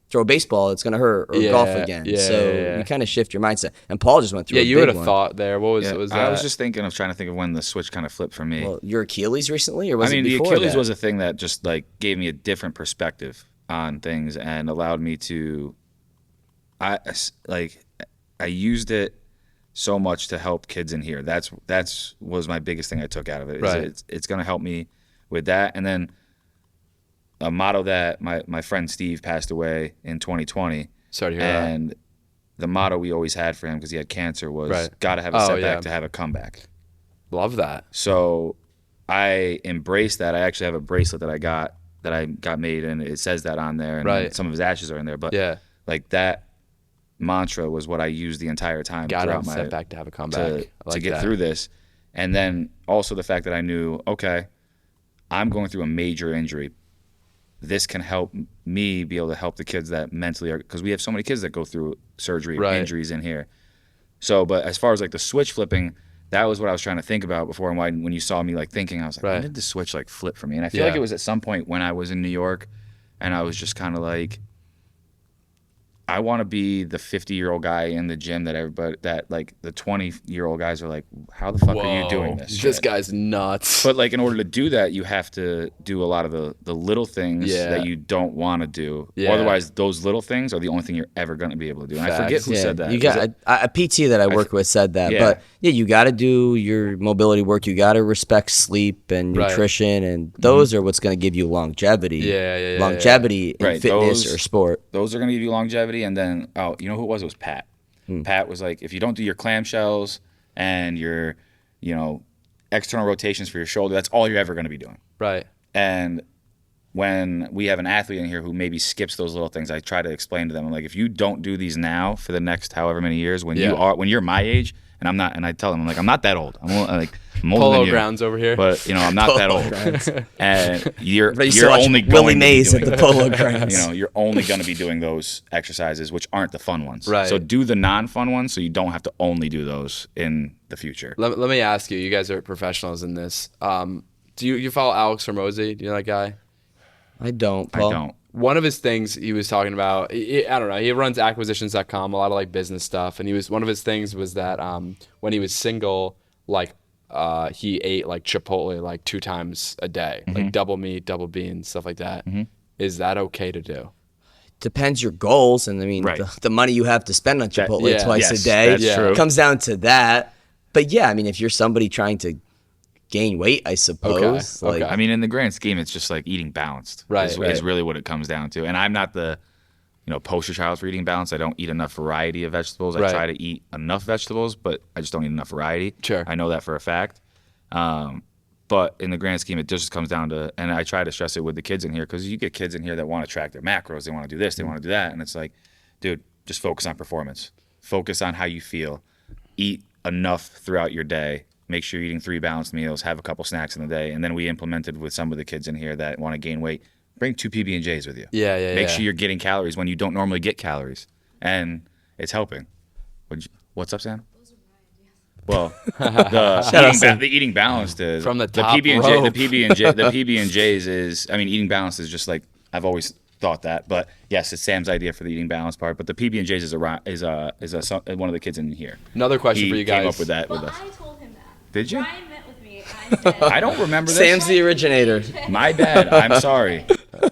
throw a baseball, it's gonna hurt, or golf again. You kind of shift your mindset. And Paul just went through. You would have thought there. What was that? I was just trying to think of when the switch kind of flipped for me. Well, your Achilles recently, or was it before the Achilles that? was a thing that just like gave me a different perspective on things and allowed me to, I used it so much to help kids in here. That's was my biggest thing I took out of it. It's gonna help me with that, and then. A motto that my friend Steve passed away in 2020. Sorry to hear that. And the motto we always had for him, because he had cancer, was gotta have a setback to have a comeback. Love that. So I embraced that. I actually have a bracelet that I got made, and it says that on there, and some of his ashes are in there. But like that mantra was what I used the entire time. Gotta have a setback to have a comeback. To get through this. And then also the fact that I knew, okay, I'm going through a major injury. This can help me be able to help the kids that mentally are, because we have so many kids that go through surgery, injuries in here. So, but as far as like the switch flipping, that was what I was trying to think about before. And when you saw me like thinking, I was like, when did the switch like flip for me? And I feel like it was at some point when I was in New York, and I was just kind of like, I want to be the 50-year-old guy in the gym that like the 20-year-old guys are like, how the fuck are you doing this? This guy's nuts. But like in order to do that, you have to do a lot of the little things that you don't want to do. Otherwise, those little things are the only thing you're ever going to be able to do. And I forget who said that. You got a PT that I work with said that. But you got to do your mobility work. You got to respect sleep and nutrition, and those are what's going to give you longevity. Longevity in fitness or sport. Those are going to give you longevity. And then, you know who it was? It was Pat. Pat was like, if you don't do your clamshells and your, external rotations for your shoulder, that's all you're ever going to be doing. Right. And when we have an athlete in here who maybe skips those little things, I try to explain to them, I'm like, if you don't do these now for the next however many years, when you're my age, and I'm not, and I tell them, I'm like, I'm not that old. I'm older Polo than you, grounds over here. But I'm not that old. And you're only going Willie Mays at the Polo grounds. You're only going to be doing those exercises, which aren't the fun ones. Right. So do the non-fun ones, so you don't have to only do those in the future. Let me ask you. You guys are professionals in this. Do you follow Alex Hormozi? Do you know that guy? I don't, Paul. I don't. one of his things he was talking about, I don't know, he runs acquisitions.com, a lot of like business stuff, and one of his things was that when he was single, like he ate like Chipotle like 2 times a day, like double meat, double beans, stuff like that. Is that okay to do? Depends your goals, and I mean the money you have to spend on Chipotle twice a day. That's true. Comes down to that. But yeah, I mean, if you're somebody trying to gain weight, I suppose. Okay. Like, I mean, in the grand scheme, it's just like eating balanced. Right, Is really what it comes down to. And I'm not the poster child for eating balanced. I don't eat enough variety of vegetables. I try to eat enough vegetables, but I just don't eat enough variety. Sure. I know that for a fact. But in the grand scheme, it just comes down to, and I try to stress it with the kids in here, because you get kids in here that want to track their macros. They want to do this, they want to do that. And it's like, dude, just focus on performance. Focus on how you feel. Eat enough throughout your day. Make sure you're eating 3 balanced meals. Have a couple snacks in the day. And then we implemented with some of the kids in here that want to gain weight, bring 2 PB&Js with you. Make sure you're getting calories when you don't normally get calories. And it's helping. What's up, Sam? Well, the eating balanced is From the the top PB&J. rope. The PB&Js is, I mean, eating balanced is just like, I've always thought that, but yes, it's Sam's idea for the eating balanced part. But the PB&Js is one of the kids in here. Another question He for you guys. came up with that Well, with us. I told him that. Did you? Brian met with me, and I said, I don't remember this. Sam's the originator. My bad. I'm sorry.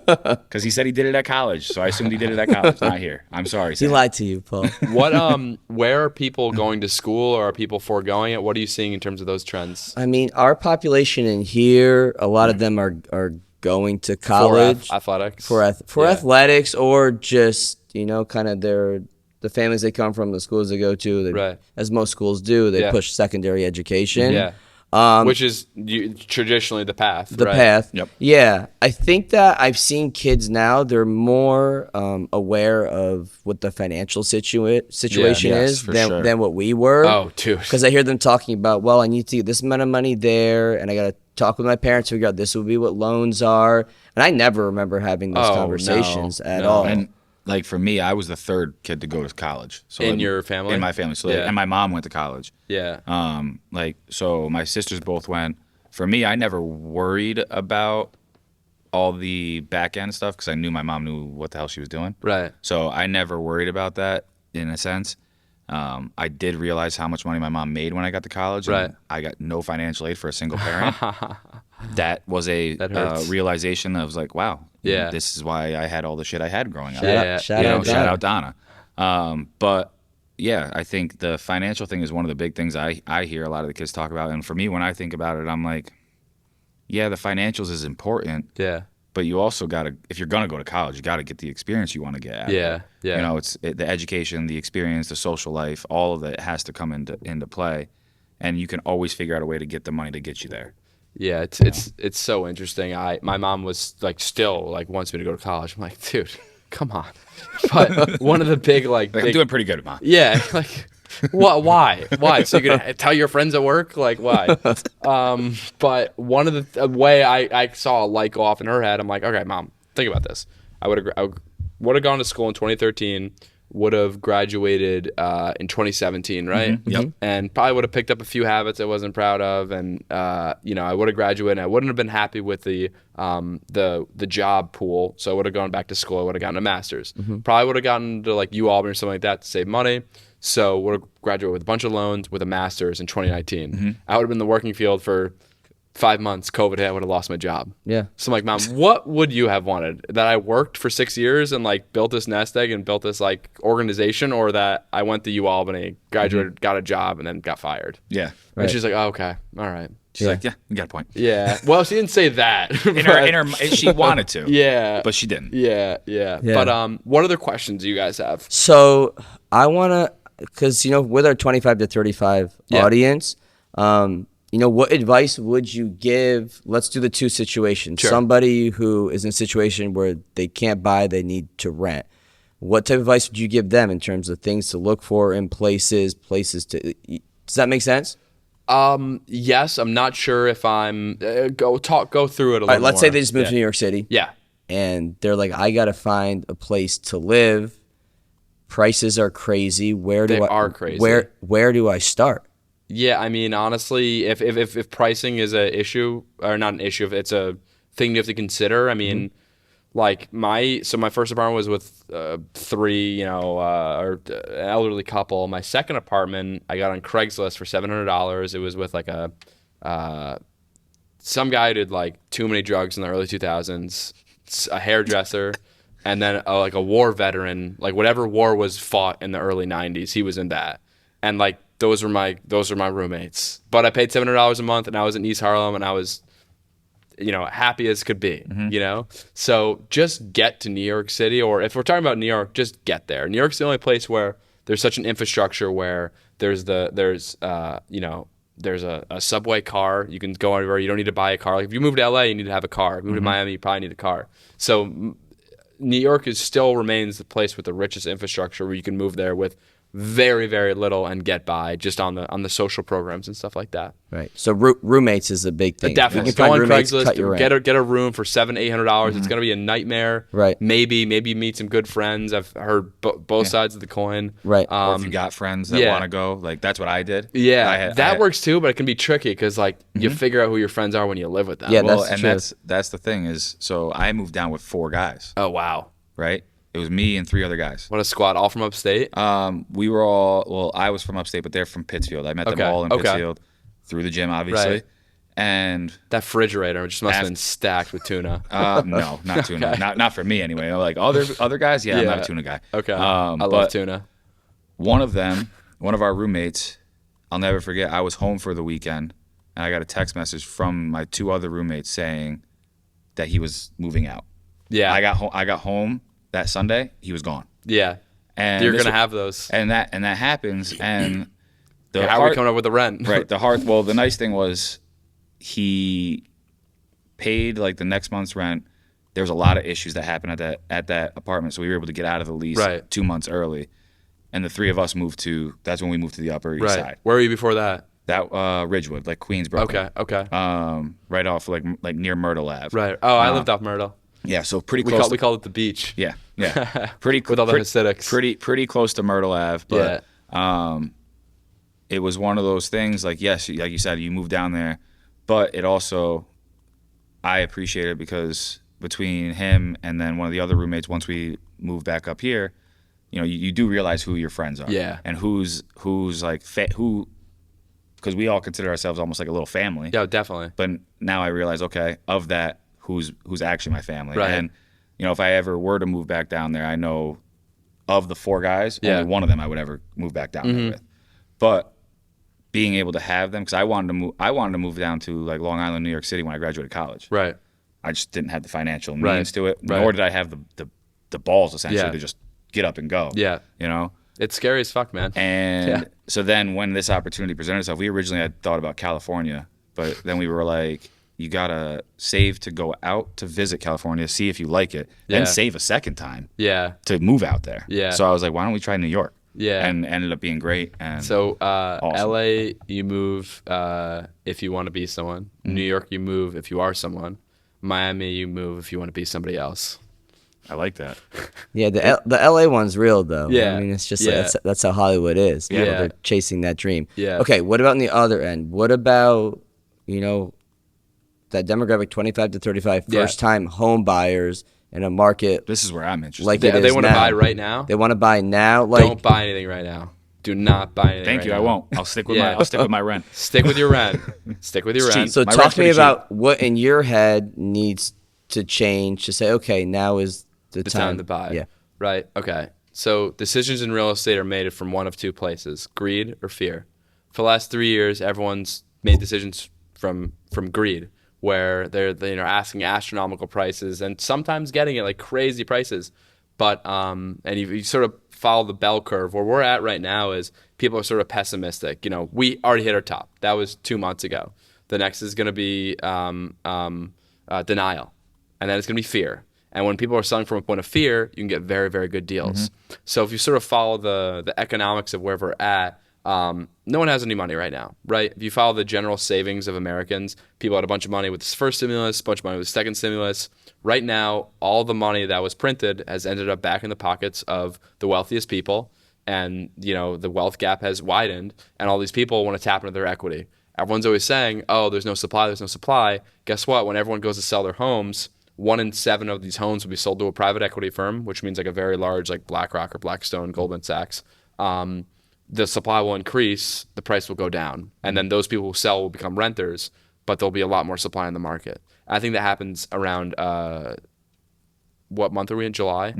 Because he said he did it at college, so I assumed he did it at college, not here. I'm sorry, He Sam. lied to you, Paul. Where are people going to school, or are people foregoing it? What are you seeing in terms of those trends? I mean, our population in here, a lot of them are going to college Athletics. for athletics, or just kind of the families they come from, the schools they go to. Right. As most schools do, they Yeah. push secondary education. Yeah. Which is traditionally the path. The right? path. Yep. Yeah. I think that I've seen kids now, they're more aware of what the financial situation Yes, is for than, sure. than what we were. Oh, dude. Because I hear them talking about, well, I need to get this amount of money there, and I got to talk with my parents to figure out this will be what loans are. And I never remember having those Oh, conversations no, at no. all. And like for me, I was the 3rd kid to go to college. So In your family? In my family. So Yeah. and my mom went to college. Yeah. So my sisters both went. For me, I never worried about all the back end stuff because I knew my mom knew what the hell she was doing. Right. So I never worried about that in a sense. I did realize how much money my mom made when I got to college. And Right. I got no financial aid for a single parent. That was a That hurts. realization that was like, wow, Yeah. this is why I had all the shit I had growing up. Yeah. Shout out Donna. But yeah, I think the financial thing is one of the big things I hear a lot of the kids talk about. And for me, when I think about it, I'm like, yeah, the financials is important, Yeah. but you also got to, if you're going to go to college, you got to get the experience you want to get out of Yeah. it. Yeah. It's the education, the experience, the social life, all of it has to come into play. And you can always figure out a way to get the money to get you there. Yeah, it's so interesting. My mom was like still like wants me to go to college. I'm like, dude, come on. But one of the big Like, I'm doing pretty good, Mom. yeah, like what? Why? So you can tell your friends at work? Like why? But one of the way I saw a light go off in her head, I'm like, okay, Mom, think about this. I would have gone to school in 2013. Would have graduated in 2017, right? Yep. And probably would have picked up a few habits I wasn't proud of, and I would have graduated. And I wouldn't have been happy with the job pool, so I would have gone back to school. I would have gotten a master's. Probably would have gotten to like UAlbany or something like that to save money. So would have graduated with a bunch of loans with a master's in 2019. I would have been in the working field for 5 months. COVID hit. I would have lost my job. Yeah. So I'm like, Mom, what would you have wanted? That I worked for 6 years and like built this nest egg and built this like organization, or that I went to UAlbany, graduated, got a job, and then got fired? Yeah. And she's like, oh, okay, all right. She's like, yeah, you got a point. Yeah. Well, she didn't say that. In her, she wanted to. Yeah. But she didn't. Yeah. But what other questions do you guys have? So I want to, because, with our 25 to 35 audience, what advice would you give? Let's do the 2 situations. Sure. Somebody who is in a situation where they can't buy, they need to rent. What type of advice would you give them in terms of things to look for in places to, does that make sense? Yes, I'm not sure if I'm go through it a little All right, let's say more. they just moved to New York City. Yeah. And they're like, I got to find a place to live. Prices are crazy. They are crazy. Where do I start? Yeah, I mean, honestly, if pricing is an issue, or not an issue, if it's a thing you have to consider, I mean, Like my first apartment was with three, elderly couple. My second apartment I got on Craigslist for $700. It was with like some guy who did like too many drugs in the early 2000s, a hairdresser, and then like a war veteran, like whatever war was fought in the early 90s, he was in that. And like those were my roommates. But I paid $700 a month, and I was in East Harlem, and I was, happy as could be, So just get to New York City, or if we're talking about New York, just get there. New York's the only place where there's such an infrastructure where there's a subway car. You can go anywhere. You don't need to buy a car. Like if you move to LA, you need to have a car. If you move to Miami, you probably need a car. So New York still remains the place with the richest infrastructure where you can move there with very, very little and get by just on the social programs and stuff like that. Right. So roommates is a big thing. Definitely. You can Go find on roommates, Craigslist, cut your rent. get a room for $700-$800. It's gonna be a nightmare. Right. Maybe meet some good friends. I've heard both sides of the coin. Right. Or if you got friends that want to go, like that's what I did. Yeah, that works too, but it can be tricky because like you figure out who your friends are when you live with them. Yeah, Well, that's and true. that's the thing is, so I moved down with 4 guys, Oh wow, right? It was me and 3 other guys. what a squad! All from upstate. We were all, I was from upstate, but they're from Pittsfield. I met them Okay, all in okay. Pittsfield through the gym, obviously. Right. And That refrigerator just must have been stacked with tuna. no, not tuna. Not for me anyway. Like other guys, I'm not a tuna guy. Okay, I love but tuna. one of our roommates, I'll never forget. I was home for the weekend, and I got a text message from my 2 other roommates saying that he was moving out. Yeah, I got home that Sunday. He was gone. yeah. And You're this gonna was- have those. and that happens. And How are we coming up with the rent? right. Well, the nice thing was he paid like the next month's rent. There was a lot of issues that happened at that apartment, so we were able to get out of the lease Right. 2 months early. And the 3 of us that's when we moved to the Upper East Right. Side. Where were you before that? That Ridgewood, like Queensboro. Okay. Right off like near Myrtle Ave. Right. Oh, I lived off Myrtle. Yeah, so pretty We close. we called it the beach. Yeah. Pretty With all the aesthetics. Pretty close to Myrtle Ave, but it was one of those things like, yes, like you said, you moved down there, but it also, I appreciate it because between him and then one of the other roommates, once we moved back up here, you do realize who your friends are. Yeah. And who's like who, because we all consider ourselves almost like a little family. Yeah, definitely. But now I realize, okay, of that, who's actually my family. Right. And if I ever were to move back down there, I know of the 4 guys, Yeah. only one of them I would ever move back down there with. But being able to have them, because I wanted to move down to like Long Island, New York City when I graduated college. Right. I just didn't have the financial means Right. to it, Right. nor did I have the balls essentially Yeah. to just get up and go. Yeah. It's scary as fuck, man. And Yeah. so then when this opportunity presented itself, we originally had thought about California, but then we were like, you gotta save to go out to visit California, see if you like it, Yeah. then save a second time Yeah. to move out there. Yeah. So I was like, why don't we try New York? Yeah. And ended up being great. And So Awesome. LA, you move if you want to be someone. New York, you move if you are someone. Miami, you move if you want to be somebody else. I like that. Yeah, the LA one's real though. Yeah. I mean, it's just Yeah. like, that's how Hollywood is. People, Yeah. they're chasing that dream. Yeah. Okay, what about on the other end? What about that demographic 25 to 35 Yeah. first time home buyers in a market This is where I'm interested. like They, it they is want to now? buy right now. They want to buy now. Like Don't buy anything right now. Do not buy anything. Thank right you. now. I won't. I'll stick with Yeah. my rent. Stick with your rent. Stick with your It's rent. cheap. so. My Talk rent's to me pretty about what in your head needs to change to say, okay, now is the Time to buy. Yeah. Right. Okay. So decisions in real estate are made from one of 2 places: greed or fear. For the last 3 years, everyone's made decisions from greed, where they're asking astronomical prices and sometimes getting it like crazy prices. But and you sort of follow the bell curve. Where we're at right now is people are sort of pessimistic. We already hit our top. That was 2 months ago. The next is going to be denial, and then it's going to be fear. And when people are selling from a point of fear, you can get very, very good deals. So if you sort of follow the economics of where we're at, no one has any money right now, right? If you follow the general savings of Americans, people had a bunch of money with this first stimulus, a bunch of money with the second stimulus. Right now, all the money that was printed has ended up back in the pockets of the wealthiest people. And, the wealth gap has widened, and all these people want to tap into their equity. Everyone's always saying, oh, there's no supply, there's no supply. Guess what? When everyone goes to sell their homes, 1 in 7 of these homes will be sold to a private equity firm, which means like a very large, like BlackRock or Blackstone, Goldman Sachs. The supply will increase, the price will go down. And then those people who sell will become renters, but there'll be a lot more supply in the market. I think that happens around, what month are we in? July?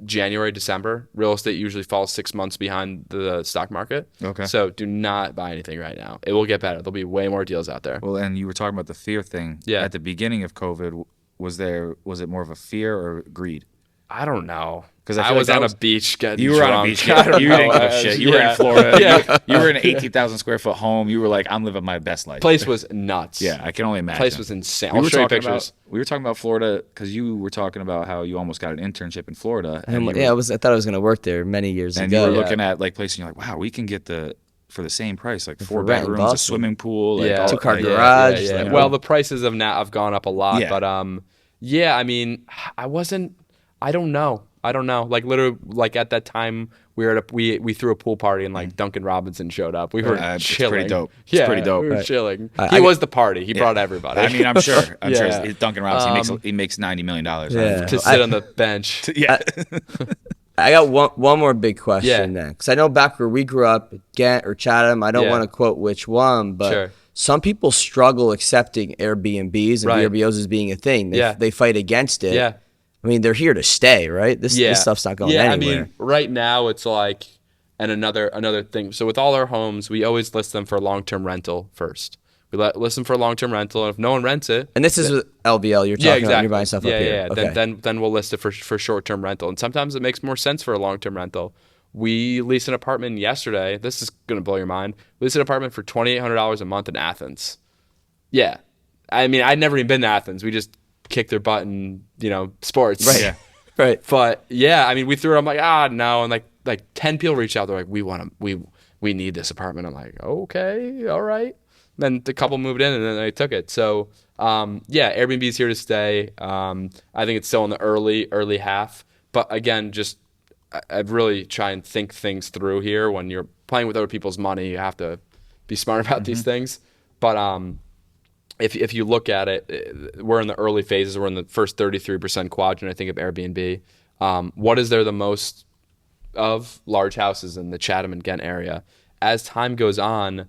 January, December. Real estate usually falls 6 months behind the stock market. Okay. So do not buy anything right now. It will get better. There'll be way more deals out there. Well, and you were talking about the fear thing. Yeah. At the beginning of COVID, was it more of a fear or greed? I don't know. Because I was on a beach getting You were drunk. on a beach. I don't You know. didn't give a shit. You were Yeah. in Florida. Yeah. You were in an 18,000 square foot home. You were like, I'm living my best life. Place was nuts. Yeah, I can only imagine. Place was insane. We I'll were show you talking pictures. we were talking about Florida because you were talking about how you almost got an internship in Florida. And you were, Yeah, I thought I was going to work there many years and ago. you were looking at like places and you're like, wow, we can get for the same price, like 4 rent in bedrooms, a Boston. swimming pool, like Yeah. all, 2-car like, garage. Yeah. like, Well, the prices have gone up a lot, Yeah. but yeah. I mean, I don't know. Like literally, like at that time, we threw a pool party and like Duncan Robinson showed up. We were It's chilling. pretty dope. It's Yeah, pretty dope. we were Right. chilling. I- He was the party. He brought everybody. I mean, I'm sure. I'm Yeah. sure. Duncan Robinson, he makes $90 million. Right? Yeah. to sit on the bench. Yeah. I got one more big question Yeah. then, because I know back where we grew up, Ghent or Chatham, I don't Yeah. want to quote which one, but Sure. some people struggle accepting Airbnbs and Right. VRBOs as being a thing. Yeah. They fight against it. Yeah. I mean, they're here to stay, right? This stuff's not going anywhere. I mean, right now it's like, and another thing. So with all our homes, we always list them for long-term rental first. We list them for long-term rental, and if no one rents it, And this is with LVL you're talking about. You're buying stuff up here. Yeah. Okay. Then we'll list it for short-term rental, and sometimes it makes more sense for a long-term rental. We leased an apartment yesterday. This is gonna blow your mind. We leased an apartment for $2,800 a month in Athens. Yeah, I mean, I'd never even been to Athens. We just kicked their butt in, sports. Right. Yeah. Right. But yeah, I mean, we threw it. I'm like, no, and like 10 people reached out. They're like, we need this apartment. I'm like, okay, all right. Then the couple moved in and then they took it. So yeah, Airbnb is here to stay. I think it's still in the early half. But again, just I really try and think things through here. When you're playing with other people's money, you have to be smart about these things. But if you look at it, we're in the early phases. We're in the first 33% quadrant, I think, of Airbnb. What is there the most of? Large houses in the Chatham and Ghent area. As time goes on,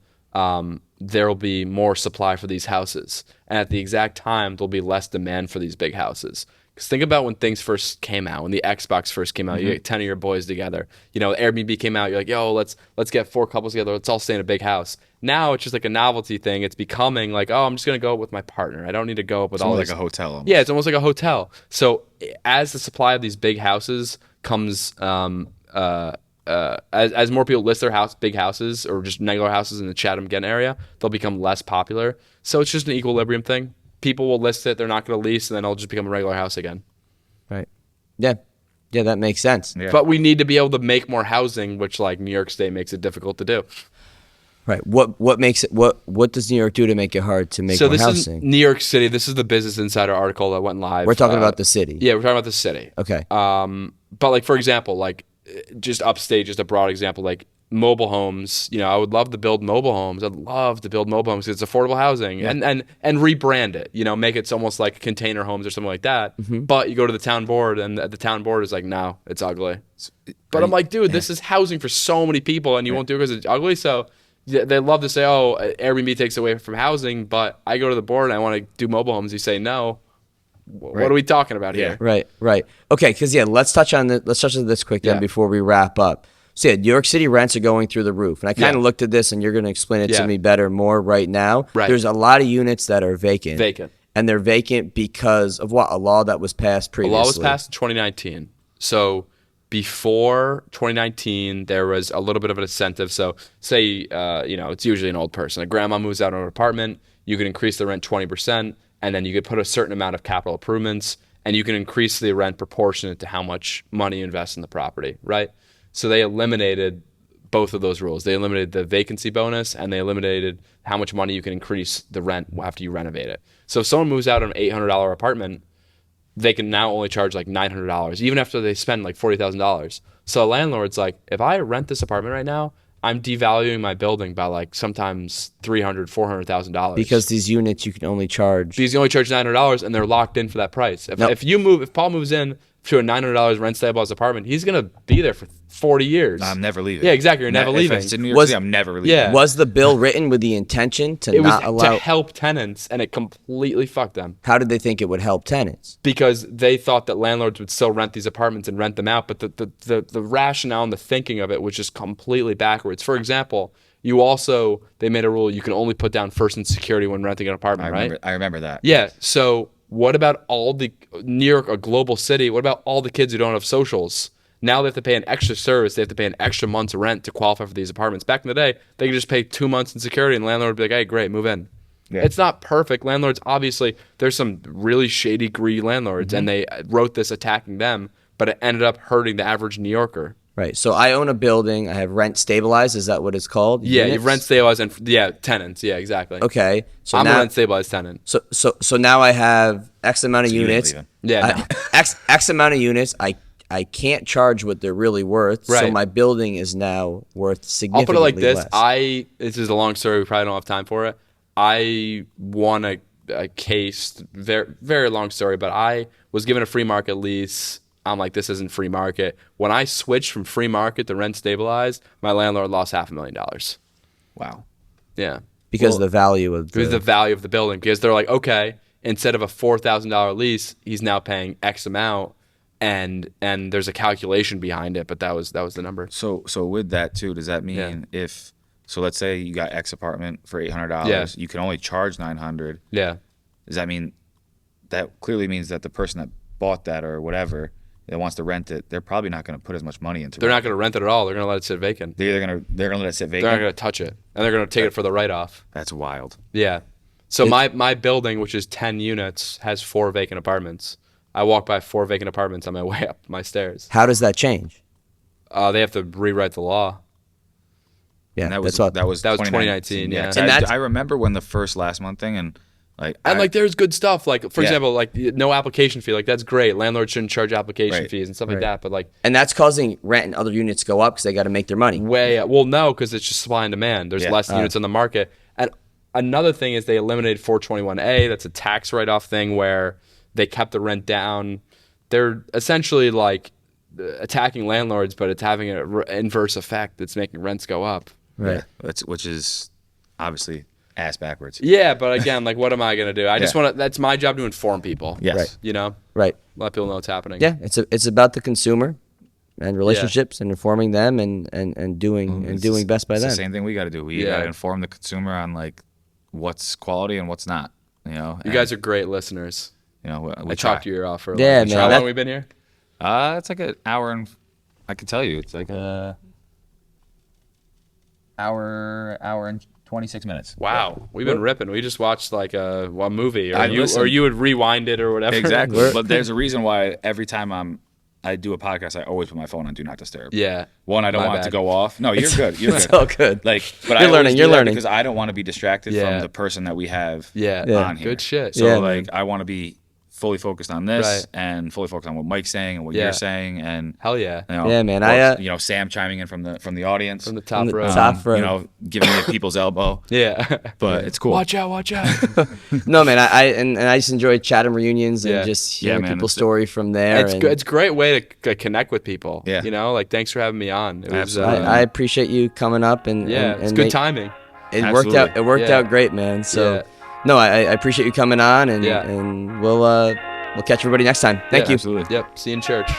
there will be more supply for these houses. And at the exact time, there'll be less demand for these big houses. Because think about when things first came out, when the Xbox first came out, you get 10 of your boys together. Airbnb came out, you're like, yo, let's get 4 couples together, let's all stay in a big house. Now it's just like a novelty thing. It's becoming like, oh, I'm just going to go with my partner. I don't need to go with It's all more these. like a hotel. Almost. Yeah, it's almost like a hotel. So as the supply of these big houses comes, as more people list their big houses or just regular houses in the Chatham-Ghent area, they'll become less popular. So it's just an equilibrium thing. People will list it, they're not going to lease, and then it'll just become a regular house again. Right. Yeah. Yeah, that makes sense. Yeah. But we need to be able to make more housing, which like New York State makes it difficult to do. Right. What makes it what does New York do to make it hard to make So more this housing? is New York City. This is the Business Insider article that went live. We're talking about the city. Yeah, we're talking about the city. Okay. But like for example, like just upstate, just a broad example, like mobile homes. I would love to build mobile homes. I'd love to build mobile homes because it's affordable housing, and rebrand it. Make it almost like container homes or something like that. But you go to the town board, and the town board is like, no, it's ugly. But I'm like, dude, this is housing for so many people, and you won't do it because it's ugly. So they love to say, oh, Airbnb takes away from housing. But I go to the board and I want to do mobile homes. You say no. What are we talking about here? Right. Okay, because let's touch on this quick then Yeah. before we wrap up. So yeah, New York City rents are going through the roof, and I kind of Yeah. looked at this, and you're going to explain it to Yeah. me more right now. Right. There's a lot of units that are vacant. Vacant. And they're vacant because of what? A law that was passed The previously. law was passed in 2019. So before 2019, there was a little bit of an incentive. So say, it's usually an old person. A grandma moves out of an apartment. You can increase the rent 20%, and then you could put a certain amount of capital improvements, and you can increase the rent proportionate to how much money you invest in the property, right? So they eliminated both of those rules. They eliminated the vacancy bonus, and they eliminated how much money you can increase the rent after you renovate it. So if someone moves out of an $800 apartment, they can now only charge like $900, even after they spend like $40,000. So a landlord's like, if I rent this apartment right now, I'm devaluing my building by like sometimes $300,000-$400,000 Because these units you can only charge. because you only charge $900 and they're locked in for that price. If Paul moves in to a $900 rent stabilized apartment, he's gonna be there for 40 years. I'm never leaving. Yeah, exactly. You're never leaving. If it's in New York City, I'm never leaving. Yeah. Was the bill written with the intention to It was not allow? to help tenants, and it completely fucked them How did they think it would help tenants? because they thought that landlords would still rent these apartments and rent them out. But the rationale and the thinking of it was just completely backwards. For example, they made a rule you can only put down first in security when renting an apartment, right? I remember that. Yeah. So what about all the New York, a global city? What about all the kids who don't have socials? Now they have to pay an extra service. They have to pay an extra month's rent to qualify for these apartments. Back in the day, they could just pay 2 months in security, and the landlord would be like, "Hey, great, move in." Yeah. It's not perfect. Landlords, obviously, there's some really shady, greedy landlords, and they wrote this attacking them, but it ended up hurting the average New Yorker. Right. So I own a building. I have rent stabilized. Is that what it's called? Yeah, you Units? rent stabilized and tenants. Yeah, exactly. Okay. So I'm a now, rent stabilized tenant. so now I have X amount of You ain't units. leaving. Yeah, no. X amount of units. I can't charge what they're really worth. So Right. my building is now worth I'll significantly put it like this. less. This is a long story. We probably don't have time for it. I won a case, very, very long story, but I was given a free market lease. I'm like, this isn't free market. When I switched from free market to rent stabilized, my landlord lost $500,000. Wow. Yeah. Because of the value of Because the value of the building. Because they're like, okay, instead of a $4,000 lease, he's now paying X amount, and there's a calculation behind it. But that was the number. So with that too, does that mean so let's say you got X apartment for $800, Yeah. you can only charge $900. Yeah. Does that mean that clearly means that the person that bought that or whatever that wants to rent it, they're probably not going to put as much money into it. They're not going to rent it at all. They're going to let it sit vacant. They're gonna let it sit They're vacant. not going to touch it, and they're going to take it for the write-off. That's wild. Yeah. So my building, which is 10 units, has 4 vacant apartments. I walk by 4 vacant apartments on my way up my stairs. How does that change? They have to rewrite the law. Yeah, And that was that's what. that was 2019, yeah. 'cause And I that's- remember when the first last month thing and like There's good stuff. Like, for Yeah. example, like no application fee. Like, that's great. Landlords shouldn't charge application Right. fees and stuff like Right. that. But like, And that's causing rent and other units to go up because they got to make their money. no, because it's just supply and demand. There's Yeah. less units on the market. And another thing is they eliminated 421A. That's a tax write-off thing where they kept the rent down. They're essentially like attacking landlords, but it's having an inverse effect. It's making rents go up. Right. which is obviously ass backwards. Yeah, but again, like, what am I gonna do? I just Yeah. want to. That's my job to inform people. Yes. Right. You know, Right. let people know what's happening. Yeah. It's about the consumer and relationships and informing them and doing best by It's them. the same thing we got to do. We Yeah. got to inform the consumer on like what's quality and what's not. You know, You guys are great listeners. You know, I talked your ear off for a Yeah, long time. man, How long that- have we been here? It's like an hour and I can tell you it's like a hour and 26 minutes. Wow, we've been ripping. We just watched like a movie, I or listened. you would rewind it or whatever. Exactly. But there's a reason why every time I do a podcast, I always put my phone on Do Not Disturb. Yeah. One, I don't My want it to bad. go off. No, you're good. You're It's good. all good. Like, but You're I always learning, do you're that learning. because I don't want to be distracted Yeah. from the person that we have Yeah. on here. Good shit. So Yeah, like, man. I want to be fully focused on this Right. and fully focused on what Mike's saying and what Yeah. you're saying and Hell yeah. you know, Yeah, man, Sam chiming in from the audience, From the top From the row. top row. you know, giving me a people's elbow. Yeah. But it's cool. Watch out! Watch out! No, man, I just enjoy Chatham reunions and Yeah. just Yeah, hearing man, people's it's- story from there. it's and good. It's a great way to connect with people. Yeah. You know, like, thanks for having me on. It was, Absolutely. I appreciate you coming up and yeah, and it's good make- timing. It Absolutely. worked Yeah. out great, man. So Yeah. no, I appreciate you coming on and Yeah. and we'll catch everybody next time. Thank Yeah. you. Absolutely. Yep. See you in church.